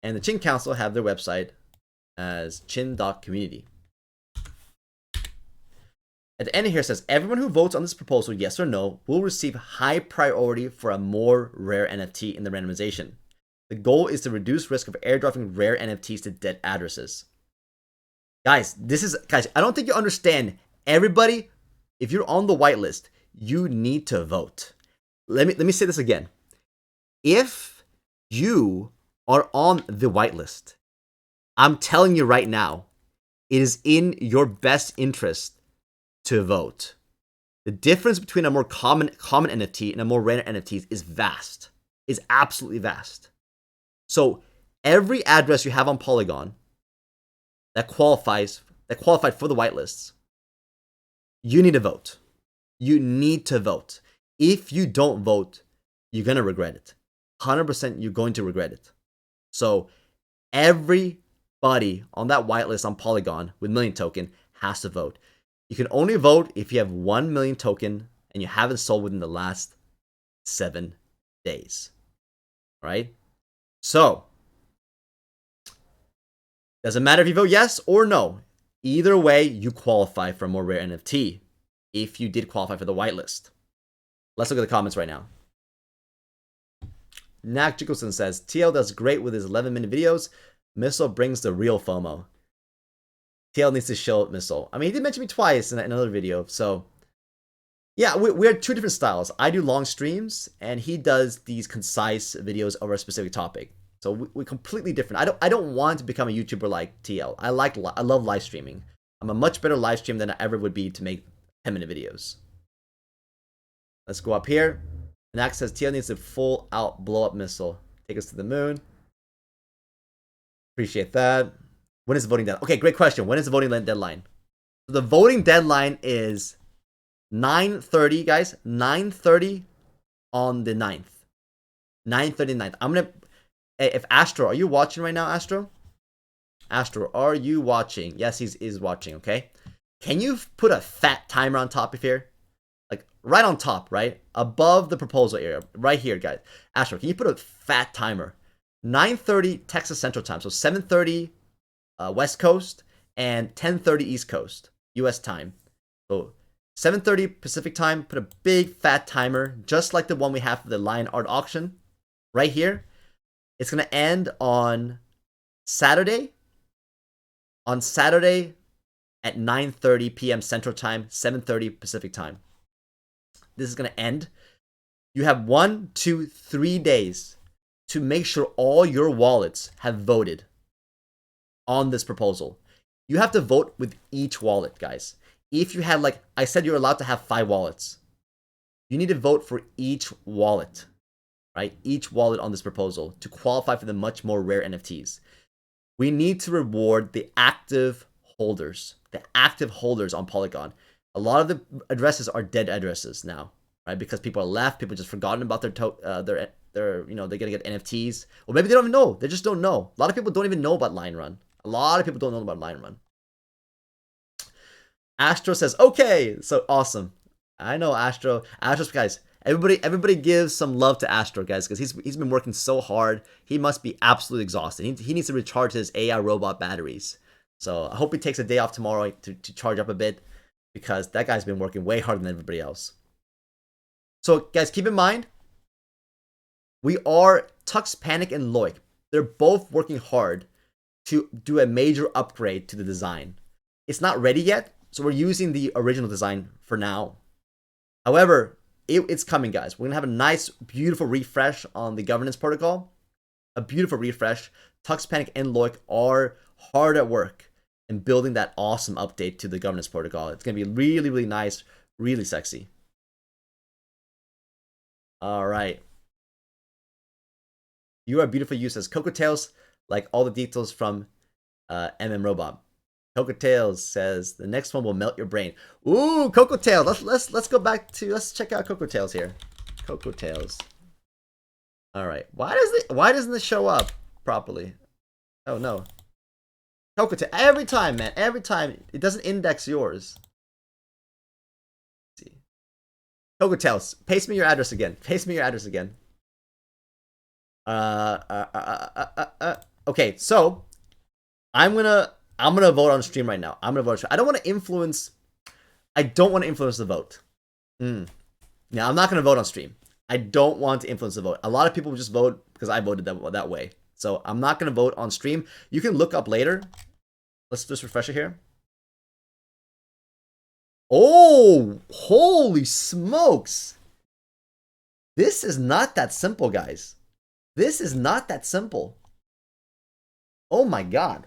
And the Chin Council have their website as chin.community. At the end here, it says, everyone who votes on this proposal, yes or no, will receive high priority for a more rare NFT in the randomization. The goal is to reduce risk of airdropping rare NFTs to dead addresses. Guys, I don't think you understand. Everybody, if you're on the whitelist, you need to vote. Let me say this again. If you are on the whitelist, I'm telling you right now, it is in your best interest to vote. The difference between a more common NFT and a more rare NFT is vast. Is absolutely vast. So every address you have on Polygon that qualified for the whitelists, you need to vote. You need to vote. If you don't vote, you're gonna regret it. 100% you're going to regret it. So everybody on that whitelist on Polygon with million token has to vote. You can only vote if you have 1 million token and you haven't sold within the last 7 days. All right? So, doesn't matter if you vote yes or no. Either way, you qualify for a more rare NFT if you did qualify for the whitelist. Let's look at the comments right now. Nak Jickelson says, TL does great with his 11-minute videos. Missile brings the real FOMO. TL needs to show Missile. I mean, he did mention me twice in another video. So, yeah, we are two different styles. I do long streams, and he does these concise videos over a specific topic. So we're completely different. I don't want to become a YouTuber like TL. I love live streaming. I'm a much better live stream than I ever would be to make 10-minute videos. Let's go up here. Nak says TL needs a full out blow up missile. Take us to the moon. Appreciate that. When is the voting deadline? Okay, great question. When is the voting deadline? So the voting deadline is 9:30, guys. 9:30 on the 9th. 9:30 9th. I'm gonna. If Astro, are you watching right now, Astro? Astro, are you watching? Yes, he's watching. Okay. Can you put a fat timer on top of here? Like right on top, right? Above the proposal area. Right here, guys. Astro, can you put a fat timer? 9:30 Texas Central Time. So 7:30 West Coast and 10:30 East Coast, US time. So 7:30 Pacific time, put a big fat timer, just like the one we have for the Lion Art auction. Right here. It's going to end on Saturday. On Saturday at 9:30 p.m. Central Time, 7:30 Pacific Time. This is going to end. You have 1, 2, 3 days to make sure all your wallets have voted on this proposal. You have to vote with each wallet, guys. If you had, like I said, you're allowed to have 5 wallets. You need to vote for each wallet, right? Each wallet on this proposal to qualify for the much more rare NFTs. We need to reward the active holders on Polygon. A lot of the addresses are dead addresses now, right? Because people are left, people just forgotten about their they're gonna get NFTs, or maybe they don't even know. They just don't know. A lot of people don't even know about Lion Run. A lot of people don't know about Lion Run. Astro says, okay, so awesome. I know Astro. Astro's guys. Everybody gives some love to Astro, guys, because he's been working so hard. He must be absolutely exhausted. He needs to recharge his AI robot batteries. So I hope he takes a day off tomorrow to charge up a bit, because that guy's been working way harder than everybody else. So guys, keep in mind, we are Tux, Panic, and Loic. They're both working hard to do a major upgrade to the design. it's not ready yet, so we're using the original design for now. However, it's coming, guys. We're gonna have a nice, beautiful refresh on the governance protocol. A beautiful refresh. Tux Panic and Loic are hard at work in building that awesome update to the governance protocol. It's gonna be really, really nice, really sexy. All right. You are beautiful, you says Coco Tails, like all the details from MM Robot. Coco Tails says the next one will melt your brain. Ooh, Coco Tails. Let's go back to, let's check out Coco Tails here. Coco Tails. All right. Why doesn't this show up properly? Oh no. Coco Tails. Every time, man. Every time it doesn't index yours. Let's see. Coco Tails. Paste me your address again. Paste me your address again. Okay, so I'm gonna vote on stream right now. I'm gonna vote. I don't want to influence. I don't want to influence the vote. Now I'm not gonna vote on stream. I don't want to influence the vote. A lot of people just vote because I voted that way. So I'm not gonna vote on stream. You can look up later. Let's just refresh it here. Oh, holy smokes! This is not that simple, guys. This is not that simple. Oh my god.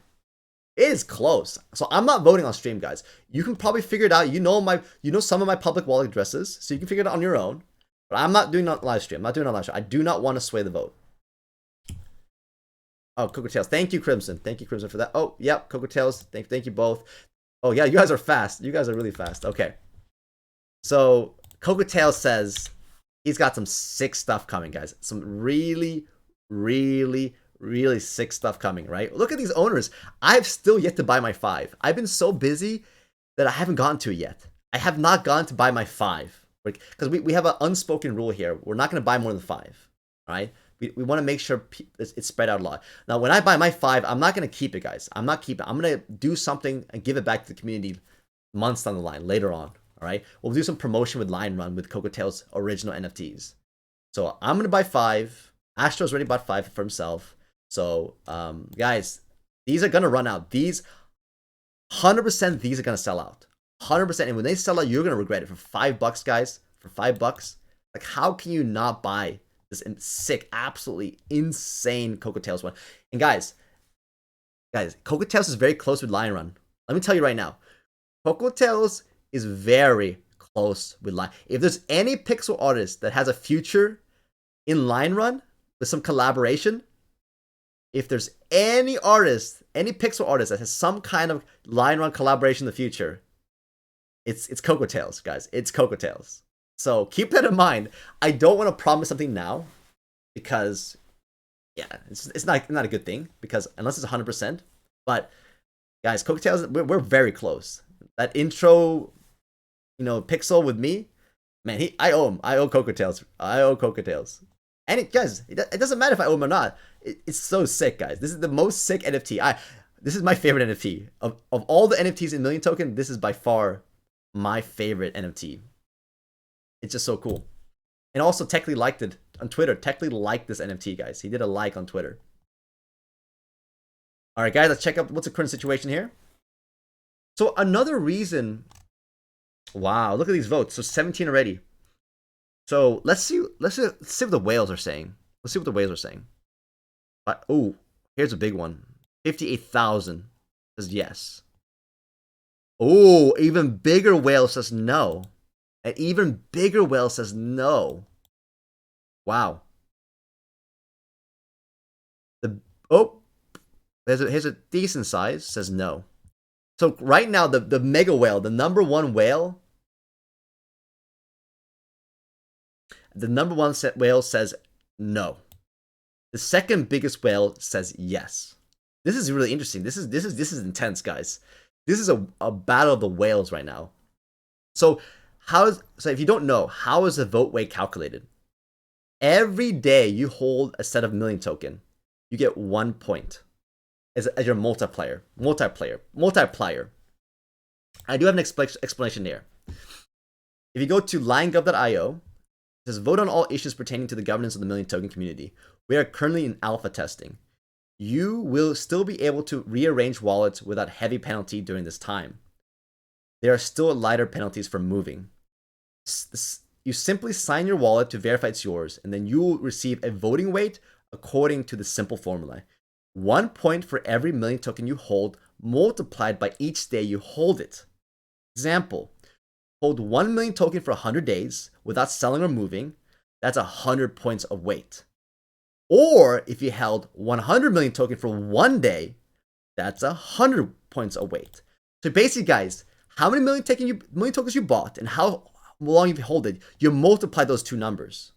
It is close. So I'm not voting on stream, guys. You can probably figure it out. You know some of my public wallet addresses, so you can figure it out on your own. But I'm not doing it on live stream. I'm not doing it on live stream. I do not want to sway the vote. Oh, Coco Tails. Thank you, Crimson. Thank you, Crimson, for that. Oh, yep, Coco Tails. Thank you both. Oh yeah, you guys are fast. You guys are really fast. Okay. So Coco Tails says he's got some sick stuff coming, guys. Some really sick stuff coming, right? Look at these owners. I've still yet to buy my 5. I've been so busy that I haven't gotten to it yet. I have not gone to buy my 5. Because we have an unspoken rule here. We're not going to buy more than 5, right? We want to make sure it's spread out a lot. Now, when I buy my 5, I'm not going to keep it, guys. I'm not keeping it. I'm going to do something and give it back to the community months down the line, later on, all right? We'll do some promotion with Lion Run with Coco Tails original NFTs. So I'm going to buy 5. Astro's already bought 5 for himself. So, guys, these are going to run out. These, 100% these are going to sell out. 100%. And when they sell out, you're going to regret it. For $5, guys, for $5. Like, how can you not buy this sick, absolutely insane Coco Tails one? And guys, Coco Tails is very close with Lion Run. Let me tell you right now. Coco Tails is very close with Lion. If there's any pixel artist that has a future in Lion Run, with some collaboration, if there's any artist, any pixel artist that has some kind of Lion Run collaboration in the future, it's Coco Tails, guys. It's Coco Tails. So keep that in mind. I don't want to promise something now because, yeah, it's not a good thing because unless it's 100%. But guys, Coco Tails, we're very close. That intro, pixel with me, man. I owe him. I owe Coco Tails. I owe Coco Tails. And guys, it doesn't matter if I owe him or not. It's so sick, guys. This is the most sick NFT. This is my favorite NFT. Of all the NFTs in Million Token, this is by far my favorite NFT. It's just so cool. And also, Techly liked it on Twitter. Techly liked this NFT, guys. He did a like on Twitter. All right, guys, let's check out what's the current situation here. So another reason. Wow, look at these votes. So 17 already. So let's see what the whales are saying. Let's see what the whales are saying. Oh, here's a big one. 58,000 says yes. Oh, even bigger whale says no. An even bigger whale says no. Wow. Here's a decent size says no. So right now the mega whale, the number one whale. The number one whale says no. The second biggest whale says yes. This is really interesting. This is intense, guys. This is a battle of the whales right now. So if you don't know, how is the vote weight calculated? Every day you hold a set of Million Token, you get 1 point as your multiplier. I do have an explanation here. If you go to liongov.io, it says vote on all issues pertaining to the governance of the Million Token community. We are currently in alpha testing. You will still be able to rearrange wallets without heavy penalty during this time. there are still lighter penalties for moving. You simply sign your wallet to verify it's yours, and then you will receive a voting weight according to the simple formula. 1 point for every million token you hold, multiplied by each day you hold it. Example, hold 1 million token for 100 days without selling or moving. That's 100 points of weight. Or if you held 100 million token for 1 day, that's 100 points of weight. So basically, guys, how many million tokens you bought and how long you hold it, you multiply those two numbers.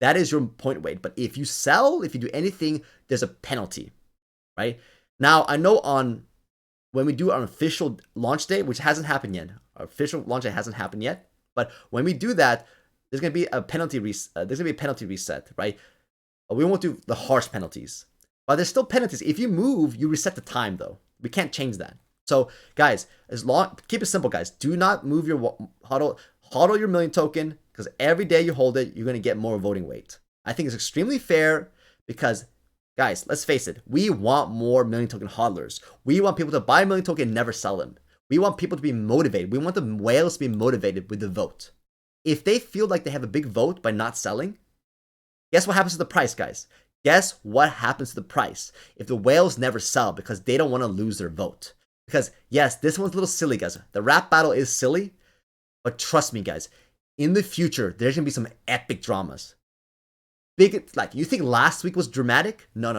That is your point weight. But if you sell, if you do anything, there's a penalty, right? Now, I know when we do our official launch day, which hasn't happened yet, our official launch day hasn't happened yet, but when we do that, there's going to be a penalty reset, right? We won't do the harsh penalties, but there's still penalties. If you move, you reset the time though. We can't change that. So guys, keep it simple, guys. Do not move your hodl your million token, because every day you hold it, you're going to get more voting weight. I think it's extremely fair because, guys, let's face it, we want more million token hodlers. We want people to buy a million token and never sell them. We want people to be motivated. We want the whales to be motivated with the vote. If they feel like they have a big vote by not selling, guess what happens to the price, guys? Guess what happens to the price if the whales never sell because they don't want to lose their vote? Because yes, this one's a little silly, guys. The rap battle is silly, but trust me, guys, in the future, there's going to be some epic dramas. Like, you think last week was dramatic? No.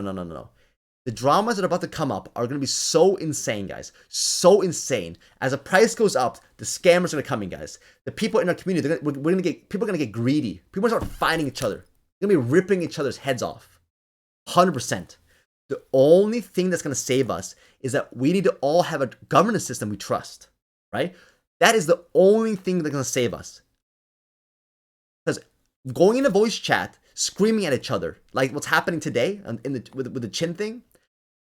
The dramas that are about to come up are going to be so insane, guys. So insane. As the price goes up, the scammers are going to come in, guys. The people in our community, people are going to get greedy. People are going to start fighting each other. They're going to be ripping each other's heads off. 100%. The only thing that's going to save us is that we need to all have a governance system we trust, right? That is the only thing that's going to save us. Because going in a voice chat, screaming at each other, like what's happening today with the chin thing,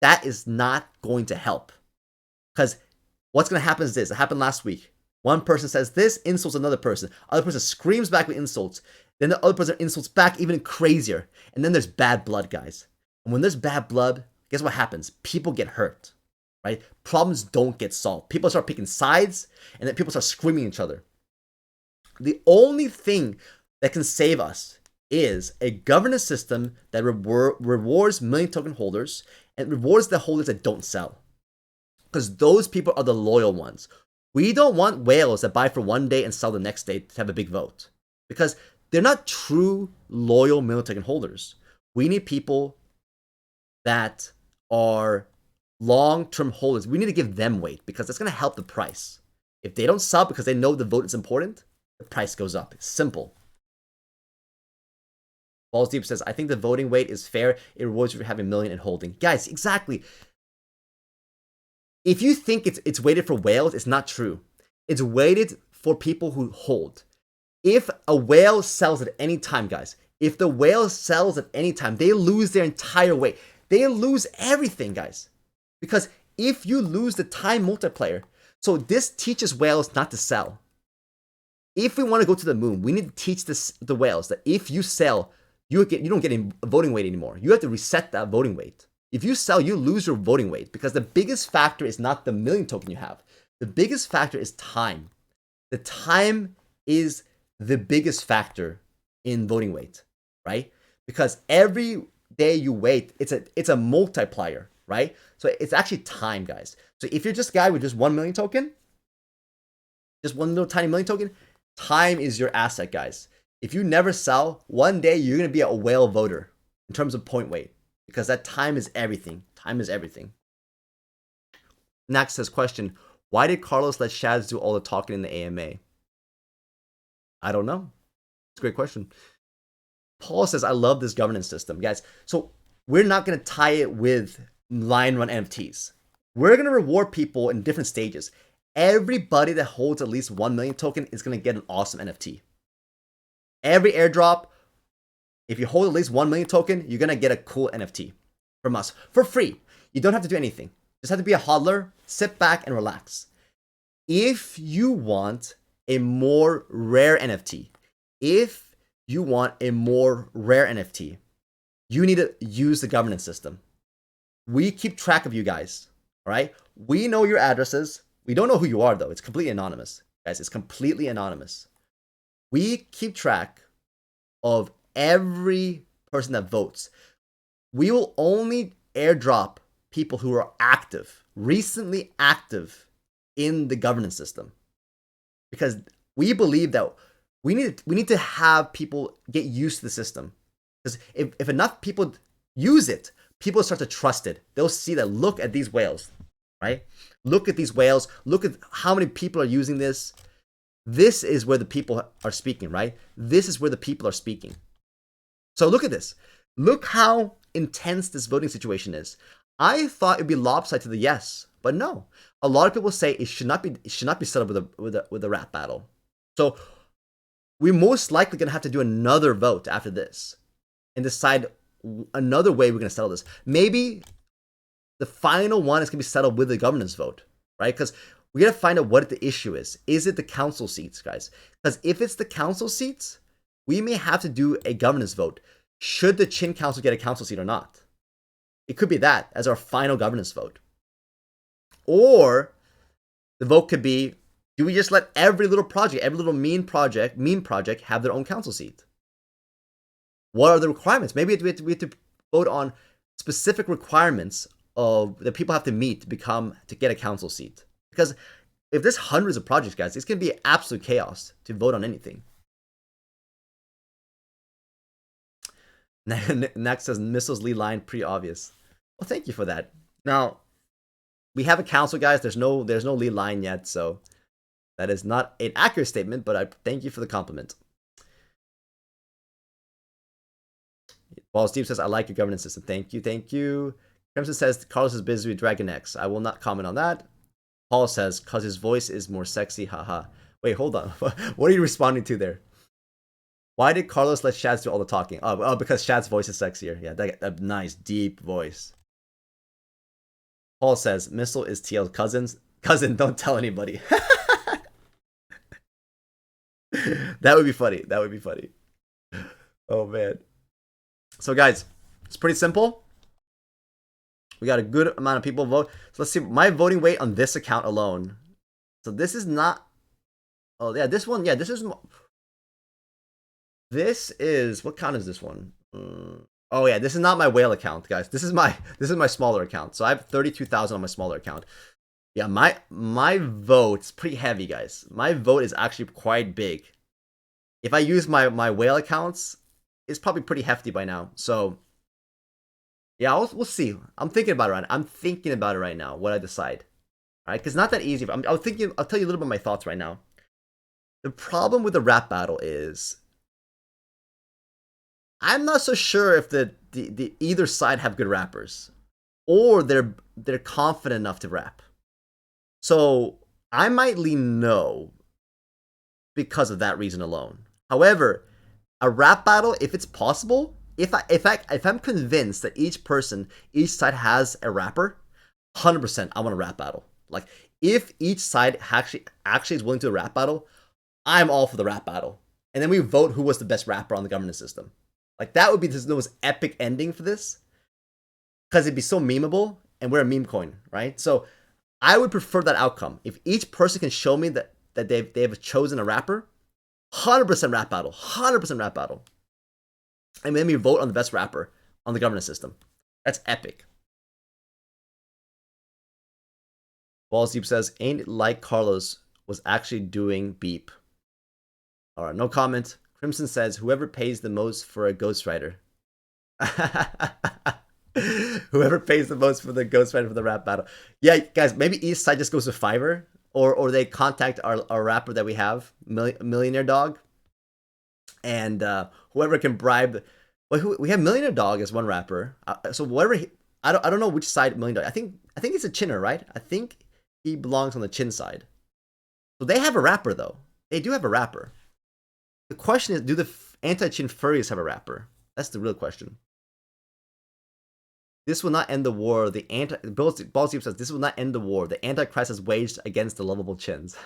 that is not going to help. Because what's going to happen is this. It happened last week. One person says this, insults another person. Other person screams back with insults. Then the other person insults back even crazier. And then there's bad blood, guys. And when there's bad blood, guess what happens? People get hurt, right? Problems don't get solved. People start picking sides, and then people start screaming at each other. The only thing that can save us is a governance system that rewards million token holders and rewards the holders that don't sell. Because those people are the loyal ones. We don't want whales that buy for 1 day and sell the next day to have a big vote. Because they're not true loyal million token holders. We need people that are long-term holders. We need to give them weight because that's going to help the price. If they don't sell because they know the vote is important, the price goes up. It's simple. Balls Deep says, I think the voting weight is fair. It rewards you for having a million and holding. Guys, exactly. If you think it's weighted for whales, it's not true. It's weighted for people who hold. If a whale sells at any time, guys, if the whale sells at any time, they lose their entire weight. They lose everything, guys. Because if you lose the time multiplier, so this teaches whales not to sell. If we want to go to the moon, we need to teach the whales that if you sell, you don't get any voting weight anymore. You have to reset that voting weight. If you sell, you lose your voting weight because the biggest factor is not the million token you have. The biggest factor is time. The time is the biggest factor in voting weight, right? Because every day you wait, it's a multiplier, right? So it's actually time, guys. So if you're just a guy with just 1 million token, just one little tiny million token, time is your asset, guys. If you never sell, one day you're going to be a whale voter in terms of point weight because that time is everything. Time is everything. Next says question, why did Carlos let Shads do all the talking in the AMA? I don't know. It's a great question. Paul says, I love this governance system. Guys, so we're not going to tie it with Lion Run NFTs. We're going to reward people in different stages. Everybody that holds at least 1 million token is going to get an awesome NFT. Every airdrop, if you hold at least 1 million token, you're going to get a cool NFT from us for free. You don't have to do anything. Just have to be a hodler, sit back and relax. If you want a more rare NFT, you need to use the governance system. We keep track of you guys, all right? We know your addresses. We don't know who you are, though. It's completely anonymous. Guys, it's completely anonymous. We keep track of every person that votes. We will only airdrop people who are active, recently active in the governance system. Because we believe that we need to have people get used to the system. Because if enough people use it, people start to trust it. They'll see that, look at these whales, right? Look at these whales. Look at how many people are using this. This is where the people are speaking, right? This is where the people are speaking. So look at this. Look how intense this voting situation is. I thought it'd be lopsided to the yes, but no. A lot of people say it should not be settled with a rap battle. So we're most likely gonna have to do another vote after this and decide another way we're gonna settle this. Maybe the final one is gonna be settled with the governance vote, right? Because we gotta find out what the issue is. Is it the council seats, guys? Because if it's the council seats, we may have to do a governance vote. Should the Chin Council get a council seat or not? It could be that as our final governance vote. Or the vote could be, do we just let every little project, every little meme project have their own council seat? What are the requirements? Maybe we have to vote on specific requirements of that people have to meet to get a council seat. Because if there's hundreds of projects, guys, it's going to be absolute chaos to vote on anything. Next says missiles lead line, pretty obvious. Well, thank you for that. Now, we have a council, guys. There's no lead line yet, so that is not an accurate statement, but I thank you for the compliment. Paul Steve says, I like your governance system. Thank you, thank you. Crimson says, Carlos is busy with Dragon X. I will not comment on that. Paul says, because his voice is more sexy, haha. Wait, hold on. What are you responding to there? Why did Carlos let Shads do all the talking? Oh, because Shad's voice is sexier. Yeah, that nice, deep voice. Paul says, Missile is TL's cousin, don't tell anybody. That would be funny. That would be funny. Oh, man. So, guys, it's pretty simple. We got a good amount of people vote. So, let's see. My voting weight on this account alone. So, this is not... Oh, yeah, this one. Yeah, this is... This is... What count is this one? Oh, yeah, this is not my whale account, guys. This is my smaller account. So, I have 32,000 on my smaller account. Yeah, my vote's pretty heavy, guys. My vote is actually quite big. If I use my whale accounts, it's probably pretty hefty by now. So, yeah, we'll see. I'm thinking about it right now, what I decide. All right, because it's not that easy. I'll tell you a little bit of my thoughts right now. The problem with the rap battle is I'm not so sure if the either side have good rappers or they're confident enough to rap. So I might lean no because of that reason alone. However, a rap battle, if it's possible, if I'm convinced that each side has a rapper, 100% I want a rap battle. Like if each side actually is willing to do a rap battle, I'm all for the rap battle. And then we vote who was the best rapper on the governance system. Like that would be the most epic ending for this, because it'd be so memeable, and we're a meme coin, right? So I would prefer that outcome. If each person can show me that they've chosen a rapper, 100% rap battle, 100% rap battle. And then we vote on the best rapper on the governance system. That's epic. Balls Deep says, ain't it like Carlos was actually doing beep? All right, no comment. Crimson says, whoever pays the most for a ghostwriter. Whoever pays the most for the ghostwriter for the rap battle. Yeah, guys, maybe each side just goes to Fiverr, or they contact our rapper that we have, Millionaire Dog, and whoever can bribe. Well, we have Millionaire Dog as one rapper. So whatever, I don't know which side Millionaire Dog. I think he's a chinner, right? I think he belongs on the chin side. So they have a rapper though. They do have a rapper. The question is, do the anti-chin furries have a rapper? That's the real question. This will not end the war. Ballsdeep says, this will not end the war. The Antichrist has waged against the lovable chins.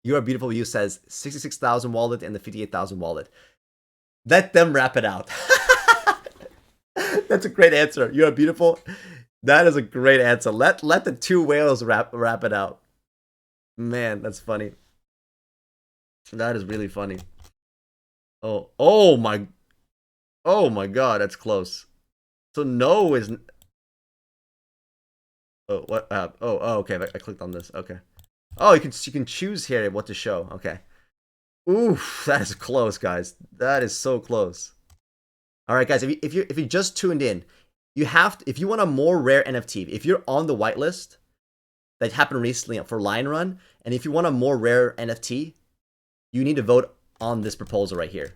You Are Beautiful You says 66,000 wallet and the 58,000 wallet. Let them wrap it out. That's a great answer. You Are Beautiful. That is a great answer. Let the two whales wrap it out. Man, that's funny. That is really funny. Oh my god, that's close. So no is what okay, I clicked on this. Okay. Oh, you can choose here what to show. Okay. Oof, that is close, guys. That is so close. All right, guys, if you just tuned in, you have to, if you want a more rare NFT, if you're on the whitelist that happened recently for Lion Run, and if you want a more rare NFT, you need to vote on this proposal right here.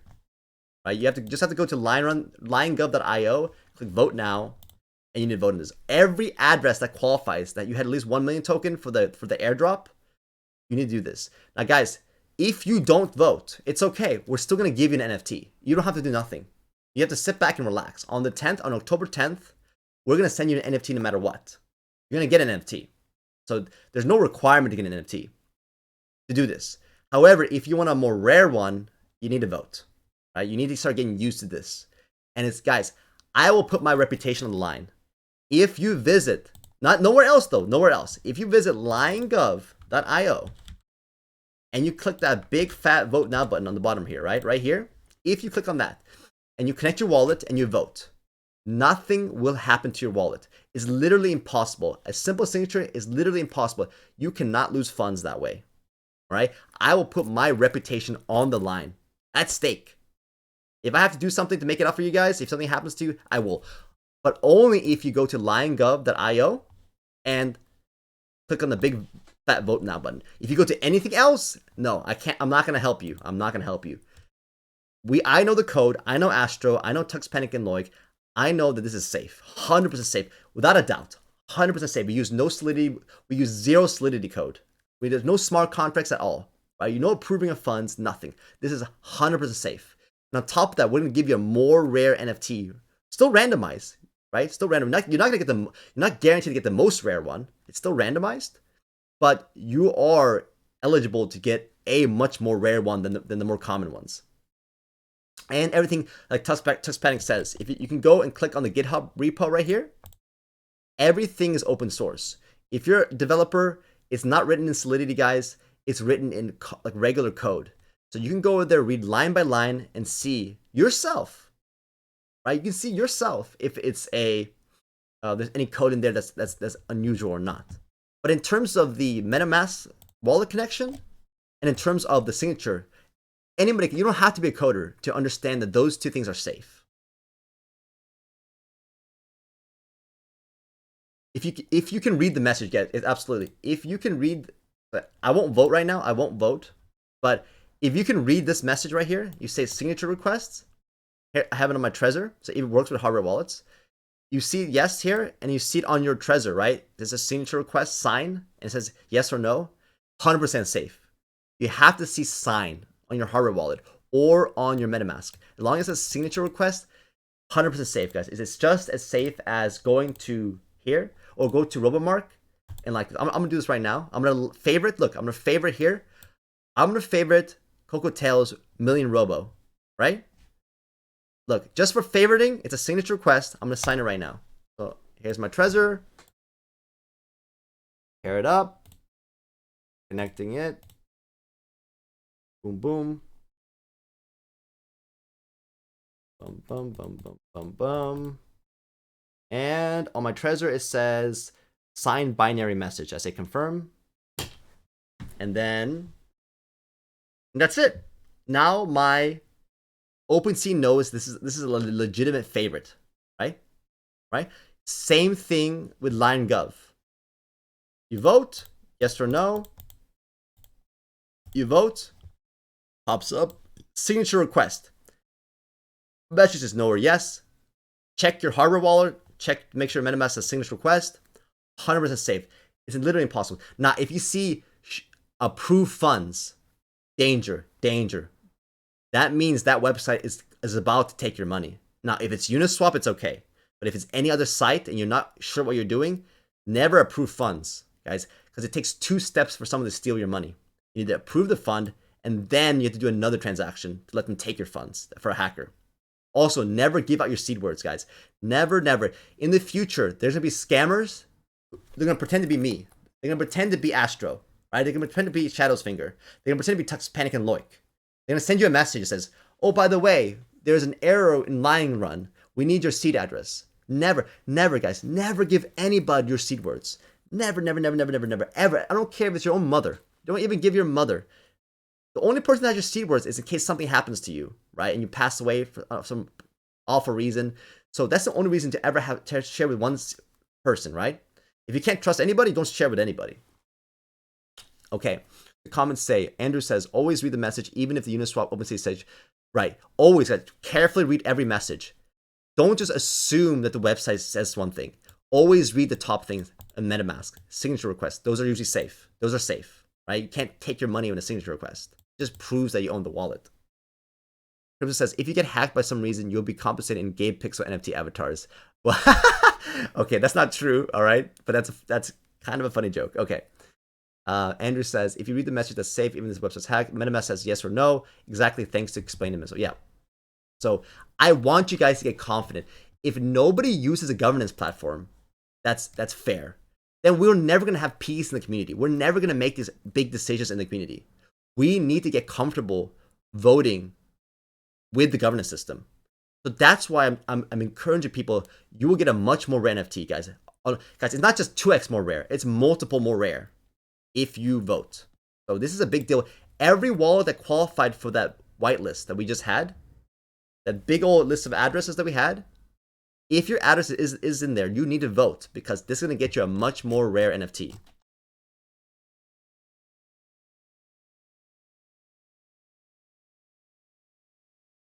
Right? You just have to go to liongov.io, click vote now, and you need to vote on this. Every address that qualifies that you had at least 1 million token for the airdrop, you need to do this. Now, guys, if you don't vote, it's okay. We're still gonna give you an NFT. You don't have to do nothing. You have to sit back and relax. On October 10th, we're gonna send you an NFT no matter what. You're gonna get an NFT. So there's no requirement to get an NFT to do this. However, if you want a more rare one, you need to vote. Right? You need to start getting used to this. And it's, guys, I will put my reputation on the line. If you visit, nowhere else though, nowhere else. If you visit liongov.io and you click that big fat vote now button on the bottom here, right here, if you click on that and you connect your wallet and you vote, nothing will happen to your wallet. It's literally impossible. A simple signature is literally impossible. You cannot lose funds that way. All right? I will put my reputation on the line, at stake. If I have to do something to make it up for you guys, if something happens to you, I will. But only if you go to liongov.io and click on the big fat vote now button. If you go to anything else, no, I can't. I'm not gonna help you. I'm not gonna help you. I know the code. I know Astro. I know Tux Panic and Loic. I know that this is safe, 100% safe, without a doubt, 100% safe. We use no solidity. We use zero solidity code. There's no smart contracts at all. Right? You know, approving of funds, nothing. This is 100% safe. And on top of that, we're gonna give you a more rare NFT, still randomized, right? Still random. You're not gonna get you're not guaranteed to get the most rare one. It's still randomized, but you are eligible to get a much more rare one than the more common ones. And everything, like Tux Panic says, if you can go and click on the GitHub repo right here, everything is open source. If you're a developer, it's not written in Solidity, guys. It's written in like regular code. So you can go over there, read line by line, and see yourself, right? You can see yourself if it's there's any code in there that's unusual or not. But in terms of the MetaMask wallet connection, and in terms of the signature, anybody, you don't have to be a coder to understand that those two things are safe. If you can read the message, guys, it's absolutely. If you can read, I won't vote right now. I won't vote, but if you can read this message right here, you say signature requests. Here, I have it on my Trezor, so it works with hardware wallets. You see yes here, and you see it on your Trezor, right? There's a signature request sign, and it says yes or no. 100% safe. You have to see sign on your hardware wallet or on your MetaMask. As long as it's a signature request, 100% safe, guys. It's just as safe as going to here or go to Robomark and like I'm gonna do this right now. I'm gonna favorite. Look, I'm gonna favorite here. I'm gonna favorite Coco Tails Million Robo, right? Look, just for favoriting, it's a signature request. I'm gonna sign it right now. So here's my Trezor. Pair it up. Connecting it. Boom, boom. Bum, bum, bum, bum, bum, bum. And on my Trezor, it says signed binary message. I say confirm. And then that's it. Now my OpenSea knows this is a legitimate favorite, right? Right? Same thing with LionGov. You vote, yes or no. You vote, pops up, signature request. Message says no or yes. Check your hardware wallet. Check, make sure MetaMask has signature request. 100% safe. It's literally impossible. Now, if you see approved funds, danger. That means that website is about to take your money. Now, if it's Uniswap, it's okay. But if it's any other site and you're not sure what you're doing, never approve funds, guys, because it takes 2 steps for someone to steal your money. You need to approve the fund, and then you have to do another transaction to let them take your funds for a hacker. Also, never give out your seed words, guys. Never, never. In the future, there's gonna be scammers. They're gonna pretend to be me. They're gonna pretend to be Astro, right? They're gonna pretend to be Shadow's Finger. They're gonna pretend to be Tux, Panic, and Loic. They're gonna send you a message that says, "Oh, by the way, there's an error in Lion Run. We need your seed address." Never, never, guys. Never give anybody your seed words. Never, never, never, never, never, never, ever. I don't care if it's your own mother. Don't even give your mother. The only person that has your seed words is in case something happens to you, right? And you pass away for some awful reason. So that's the only reason to ever have to share with one person, right? If you can't trust anybody, don't share with anybody. Okay. The comments say, Andrew says, always read the message, even if the Uniswap OpenSea says, right. Always carefully read every message. Don't just assume that the website says one thing. Always read the top things in MetaMask. Signature requests. Those are usually safe. Those are safe, right? You can't take your money with a signature request. It just proves that you own the wallet. Crypto says, if you get hacked by some reason, you'll be compensated in Gabe Pixel NFT avatars. Well, okay, that's not true, all right? But that's kind of a funny joke. Okay. Andrew says, if you read the message that's safe, even if this website's hacked, MetaMask says yes or no. Exactly, thanks to explaining it. So yeah. So I want you guys to get confident. If nobody uses a governance platform, that's fair. Then we're never going to have peace in the community. We're never going to make these big decisions in the community. We need to get comfortable voting with the governance system. So that's why I'm encouraging people. You will get a much more rare NFT, guys. Guys, it's not just 2x more rare. It's multiple more rare if you vote. So this is a big deal. Every wallet that qualified for that whitelist that we just had, that big old list of addresses that we had, if your address is in there, you need to vote because this is going to get you a much more rare NFT.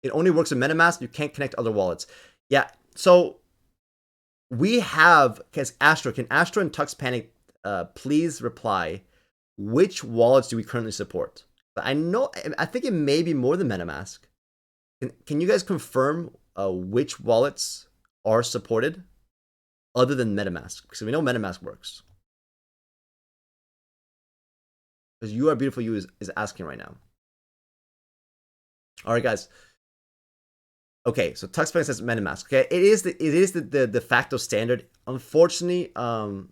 It only works in MetaMask. You can't connect other wallets. Yeah, so we have, can Astro and Tux Panic please reply, which wallets do we currently support? I think it may be more than MetaMask. Can you guys confirm which wallets are supported other than MetaMask? Because we know MetaMask works. Because You Are Beautiful You is asking right now. All right, guys. Okay, so Tuxpan says MetaMask. Okay, it is the de facto standard. Unfortunately, oh,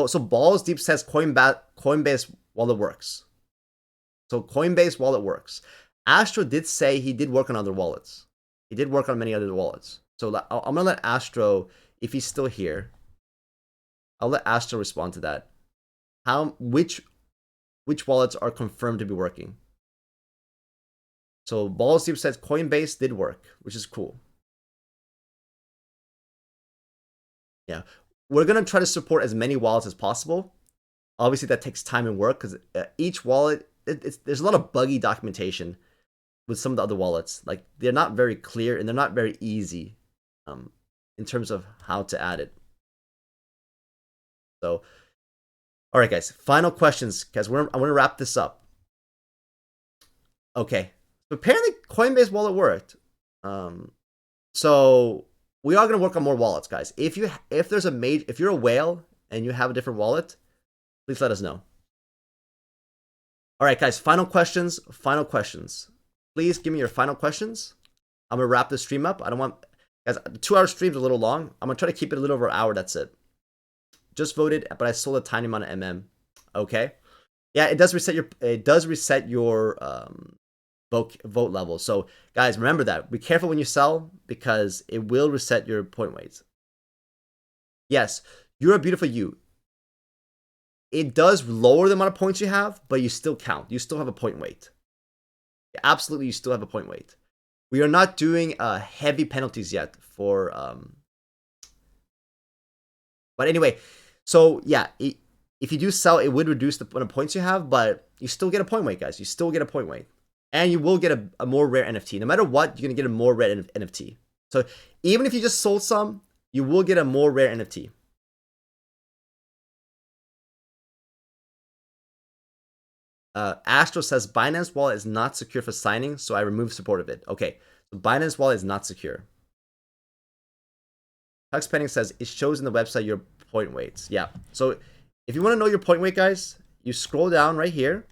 so Balls Deep says Coinbase wallet works. So Coinbase wallet works. Astro did say he did work on other wallets. He did work on many other wallets. So I'm gonna let Astro, if he's still here, I'll let Astro respond to that. Which wallets are confirmed to be working? So Balls Deep says Coinbase did work, which is cool. Yeah, we're gonna try to support as many wallets as possible. Obviously, that takes time and work because each wallet, there's a lot of buggy documentation with some of the other wallets. Like they're not very clear and they're not very easy in terms of how to add it. So, all right, guys, final questions, guys. I want to wrap this up. Okay. Apparently Coinbase wallet worked. So we are going to work on more wallets, guys. If you're a whale and you have a different wallet, please let us know. All right, guys, final questions. Please give me your final questions. I'm going to wrap this stream up. I don't want, guys, the 2-hour stream's a little long. I'm going to try to keep it a little over an hour. That's it. Just voted, but I sold a tiny amount of MM. Okay. Yeah, it does reset your vote level. So guys, remember that. Be careful when you sell because it will reset your point weights. Yes, You're a Beautiful You. It does lower the amount of points you have, but you still count. You still have a point weight. Absolutely, you still have a point weight. We are not doing heavy penalties yet for but anyway, so yeah, if you do sell, it would reduce the amount of points you have, but you still get a point weight, guys. You still get a point weight. And you will get a more rare NFT. No matter what, you're going to get a more rare NFT. So even if you just sold some, you will get a more rare NFT. Astro says Binance wallet is not secure for signing, so I removed support of it. Okay, so Binance wallet is not secure. Tux Pending says it shows in the website your point weights. Yeah, so if you want to know your point weight, guys, you scroll down right here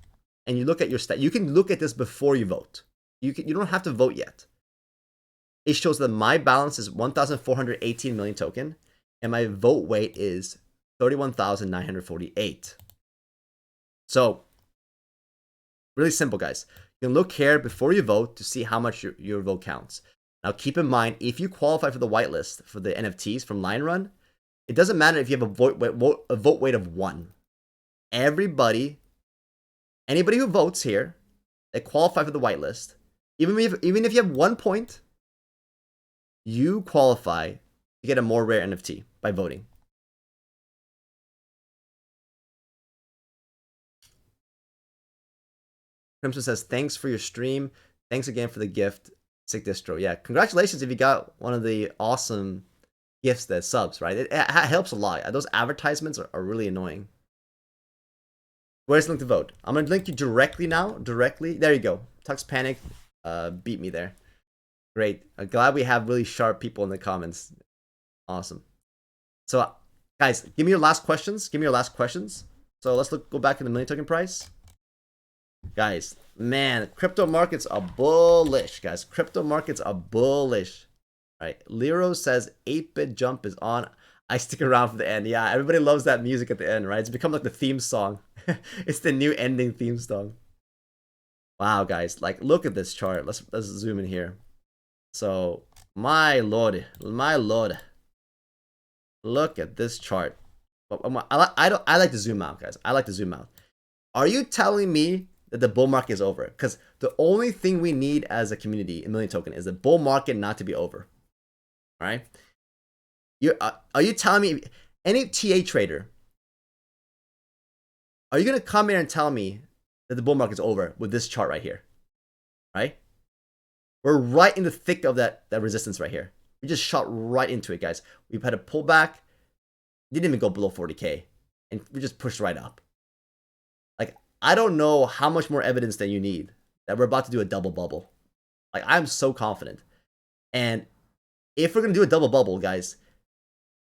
and you look at your stat. You can look at this before you vote. You don't have to vote yet. It shows that my balance is 1,418 million token, and my vote weight is 31,948. So, really simple, guys. You can look here before you vote to see how much your vote counts. Now, keep in mind, if you qualify for the whitelist for the NFTs from Lion Run, it doesn't matter if you have a vote weight of 1. Anybody who votes here that qualify for the whitelist, even if you have 1 point, you qualify to get a more rare NFT by voting. Crimson says, thanks for your stream. Thanks again for the gift. Sick distro. Yeah, congratulations if you got one of the awesome gifts that subs, right? It helps a lot. Those advertisements are really annoying. Where's the link to vote? I'm going to link you directly now. Directly. There you go. Tux Panic beat me there. Great. I'm glad we have really sharp people in the comments. Awesome. So, guys, give me your last questions. So let's go back to the million token price. Guys, man, crypto markets are bullish, guys. Crypto markets are bullish. All right. Lero says 8-bit jump is on. I stick around for the end. Yeah, everybody loves that music at the end, right? It's become like the theme song. It's the new ending theme song. Wow, guys, like look at this chart. Let's zoom in here. So, my lord, look at this chart. I like to zoom out, guys. I like to zoom out. Are you telling me that the bull market is over? Because the only thing we need as a community in Million Token is the bull market not to be over. All right. Are you telling me, any TA trader, are you gonna come here and tell me that the bull market is over with this chart right here? Right? We're right in the thick of that resistance right here. We just shot right into it, guys. We've had a pullback. Didn't even go below 40K. And we just pushed right up. Like, I don't know how much more evidence that you need that we're about to do a double bubble. Like, I'm so confident. And if we're going to do a double bubble, guys,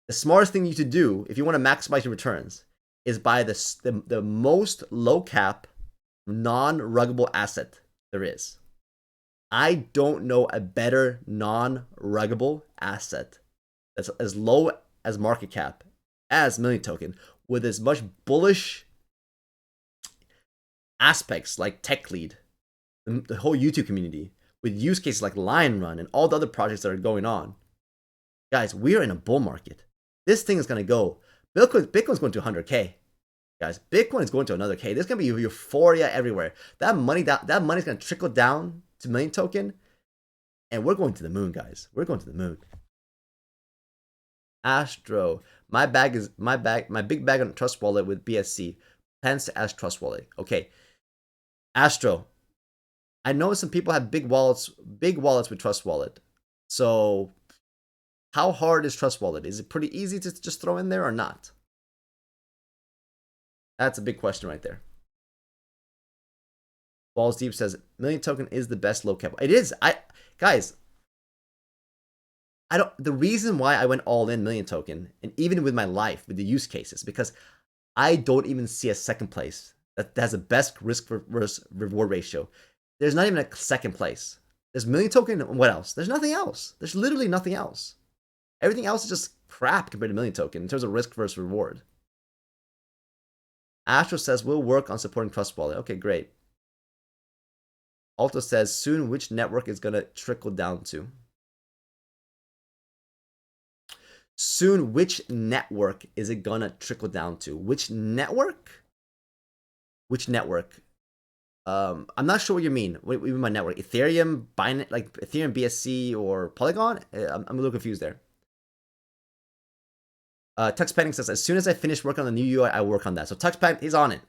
the smartest thing you should do if you want to maximize your returns is buy the most low cap, non-ruggable asset there is. I don't know a better non-ruggable asset that's as low as market cap as Million Token with as much bullish aspects like Tech Lead, the whole YouTube community, with use cases like Lion Run and all the other projects that are going on. Guys, we are in a bull market. This thing is going to go. Bitcoin's going to 100K. Guys, Bitcoin is going to another K. There's going to be euphoria everywhere. That money's going to trickle down to Million Token, and we're going to the moon, guys. We're going to the moon. Astro, my big bag on Trust Wallet with BSC. Plans to ask Trust Wallet. Okay, Astro, I know some people have big wallets with Trust Wallet. So, how hard is Trust Wallet? Is it pretty easy to just throw in there or not? That's a big question right there. Balls Deep says Million Token is the best low cap. It is. The reason why I went all in Million Token, and even with my life, with the use cases, because I don't even see a second place that has the best risk versus reward ratio. There's not even a second place. There's Million Token, and what else? There's nothing else. There's literally nothing else. Everything else is just crap compared to Million Token in terms of risk versus reward. Astro says we'll work on supporting Trust Wallet. Okay, great. Alto says soon which network is gonna trickle down to. Soon, which network is it gonna trickle down to? Which network? Which network? I'm not sure what you mean. What do you mean by network? Ethereum, Binance, like Ethereum BSC or Polygon? I'm a little confused there. Tux Panic says, as soon as I finish working on the new UI, I work on that. So Tux Panic, he's on it.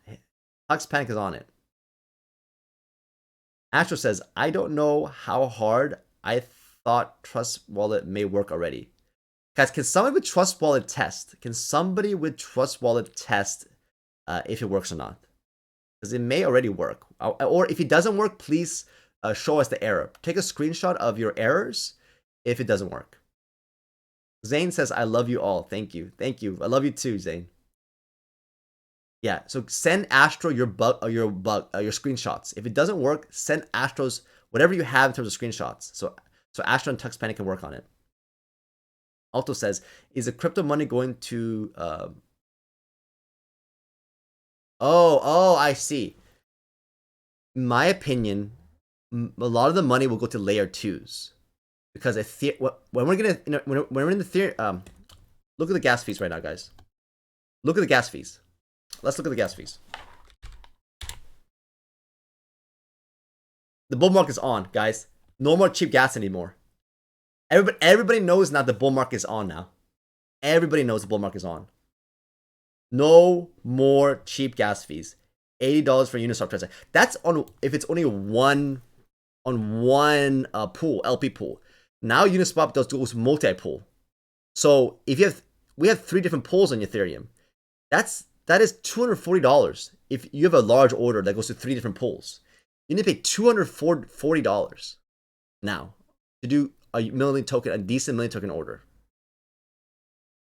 Tux Panic is on it. Astro says, I don't know how hard. I thought Trust Wallet may work already. Guys, can somebody with Trust Wallet test? Can somebody with Trust Wallet test if it works or not? Because it may already work. Or if it doesn't work, please show us the error. Take a screenshot of your errors if it doesn't work. Zane says, I love you all. Thank you. Thank you. I love you too, Zane. Yeah, so send Astro your screenshots. If it doesn't work, send Astro's whatever you have in terms of screenshots. So Astro and Tux Panic can work on it. Alto says, is the crypto money going to I see. In my opinion, a lot of the money will go to layer 2s because when we're gonna when we're in the theory, look at the gas fees right now, guys. Look at the gas fees. Let's look at the gas fees. The bull market is on, guys. No more cheap gas anymore. Everybody knows now the bull market is on now. Everybody knows the bull market is on. No more cheap gas fees. $80 for Uniswap transaction. That's on if it's only one pool, LP pool. Now Uniswap goes multi-pool. So if we have 3 different pools on Ethereum. That is $240 if you have a large order that goes to 3 different pools. You need to pay $240 now to do a decent million token order.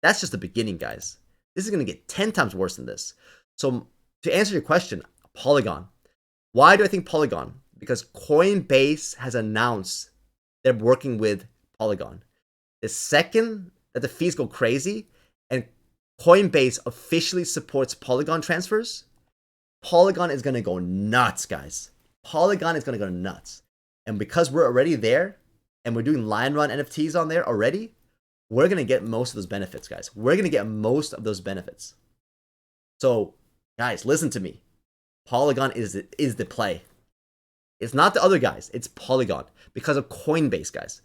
That's just the beginning, guys. This is going to get 10 times worse than this. So to answer your question, Polygon. Why do I think Polygon? Because Coinbase has announced they're working with Polygon. The second that the fees go crazy and Coinbase officially supports Polygon transfers, Polygon is going to go nuts, guys. Polygon is going to go nuts. And because we're already there and we're doing Lion Run NFTs on there already, we're going to get most of those benefits, guys. We're going to get most of those benefits. So, guys, listen to me. Polygon is the play. It's not the other guys. It's Polygon because of Coinbase, guys.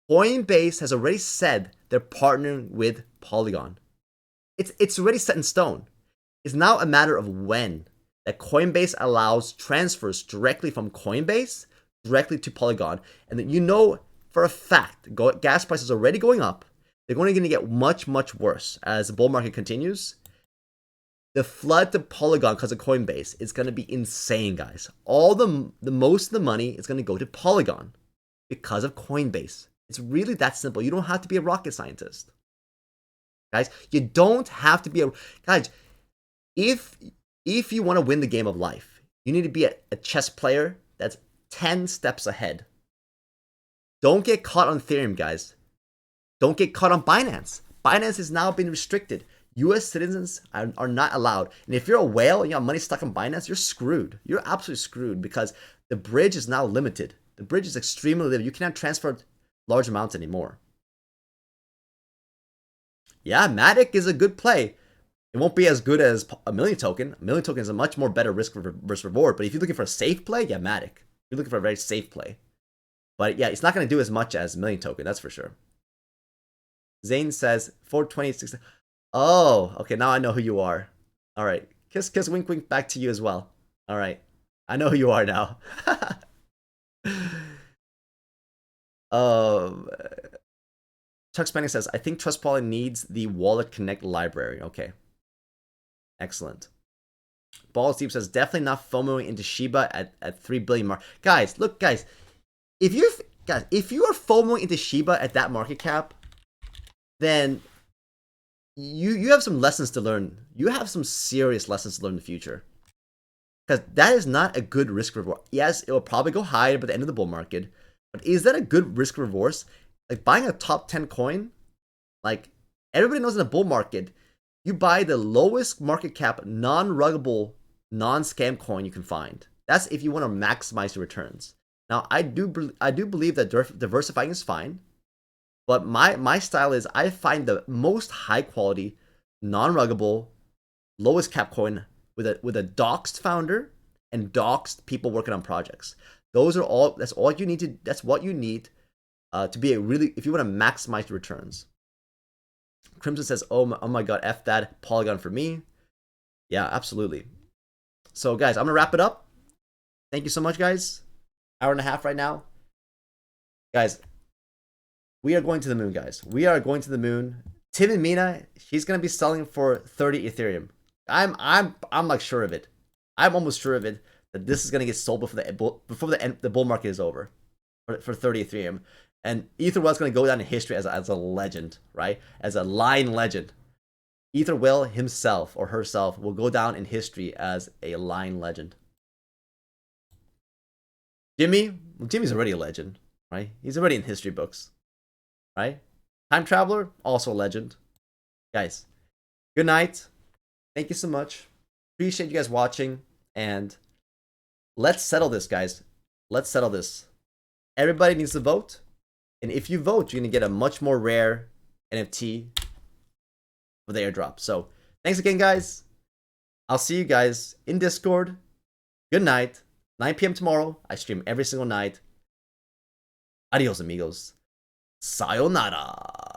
Coinbase has already said they're partnering with Polygon. It's already set in stone. It's now a matter of when that Coinbase allows transfers directly from Coinbase directly to Polygon. And then you know for a fact, gas prices are already going up. They're only going to get much, much worse as the bull market continues. The flood to Polygon because of Coinbase is going to be insane, guys. All the most of the money is going to go to Polygon because of Coinbase. It's really that simple. You don't have to be a rocket scientist. Guys, you don't have to be guys, if you want to win the game of life, you need to be a chess player that's 10 steps ahead. Don't get caught on Ethereum, guys. Don't get caught on Binance. Binance is now being restricted. US citizens are not allowed. And if you're a whale and you have money stuck on Binance, you're screwed. You're absolutely screwed because the bridge is now limited. The bridge is extremely limited. You cannot transfer large amounts anymore. Yeah, Matic is a good play. It won't be as good as a million token. A million token is a much more better risk versus reward. But if you're looking for a safe play, yeah, Matic. You're looking for a very safe play. But yeah, it's not going to do as much as a million token, that's for sure. Zane says 426. Oh, okay, now I know who you are. All right. Kiss, kiss, wink, wink back to you as well. All right. I know who you are now. Chuck Spanning says, I think Trust Wallet needs the Wallet Connect library. Okay. Excellent. Balls Deep says, definitely not FOMOing into Shiba at 3 billion mark. Guys, look, guys. If you are FOMOing into Shiba at that market cap, then you have some lessons to learn. You have some serious lessons to learn in the future. Because that is not a good risk reward. Yes, it will probably go higher by the end of the bull market. But is that a good risk reward? Like buying a top 10 coin, like everybody knows in the bull market, you buy the lowest market cap, non-ruggable, non-scam coin you can find. That's if you want to maximize your returns. Now, I do believe that diversifying is fine. But my style is I find the most high quality, non-ruggable, lowest cap coin with a doxed founder and doxed people working on projects. That's what you need to be if you want to maximize your returns. Crimson says, oh my god, F that, Polygon for me. Yeah, absolutely. So guys, I'm gonna wrap it up. Thank you so much, guys. Hour and a half right now. Guys, we are going to the moon, guys. We are going to the moon. Tim and Mina, she's gonna be selling for 30 Ethereum. I'm like sure of it. I'm almost sure of it that this is gonna get sold before the bull market is over for 30 Ethereum. And Etherwell's gonna go down in history as a legend, right? As a line legend. Etherwell himself or herself will go down in history as a line legend. Jimmy's already a legend, right? He's already in history books, right? Time Traveler, also a legend. Guys, good night. Thank you so much. Appreciate you guys watching. And let's settle this, guys. Let's settle this. Everybody needs to vote. And if you vote, you're going to get a much more rare NFT for the airdrop. So thanks again, guys. I'll see you guys in Discord. Good night. 9 p.m. tomorrow. I stream every single night. Adios, amigos. Sayonara.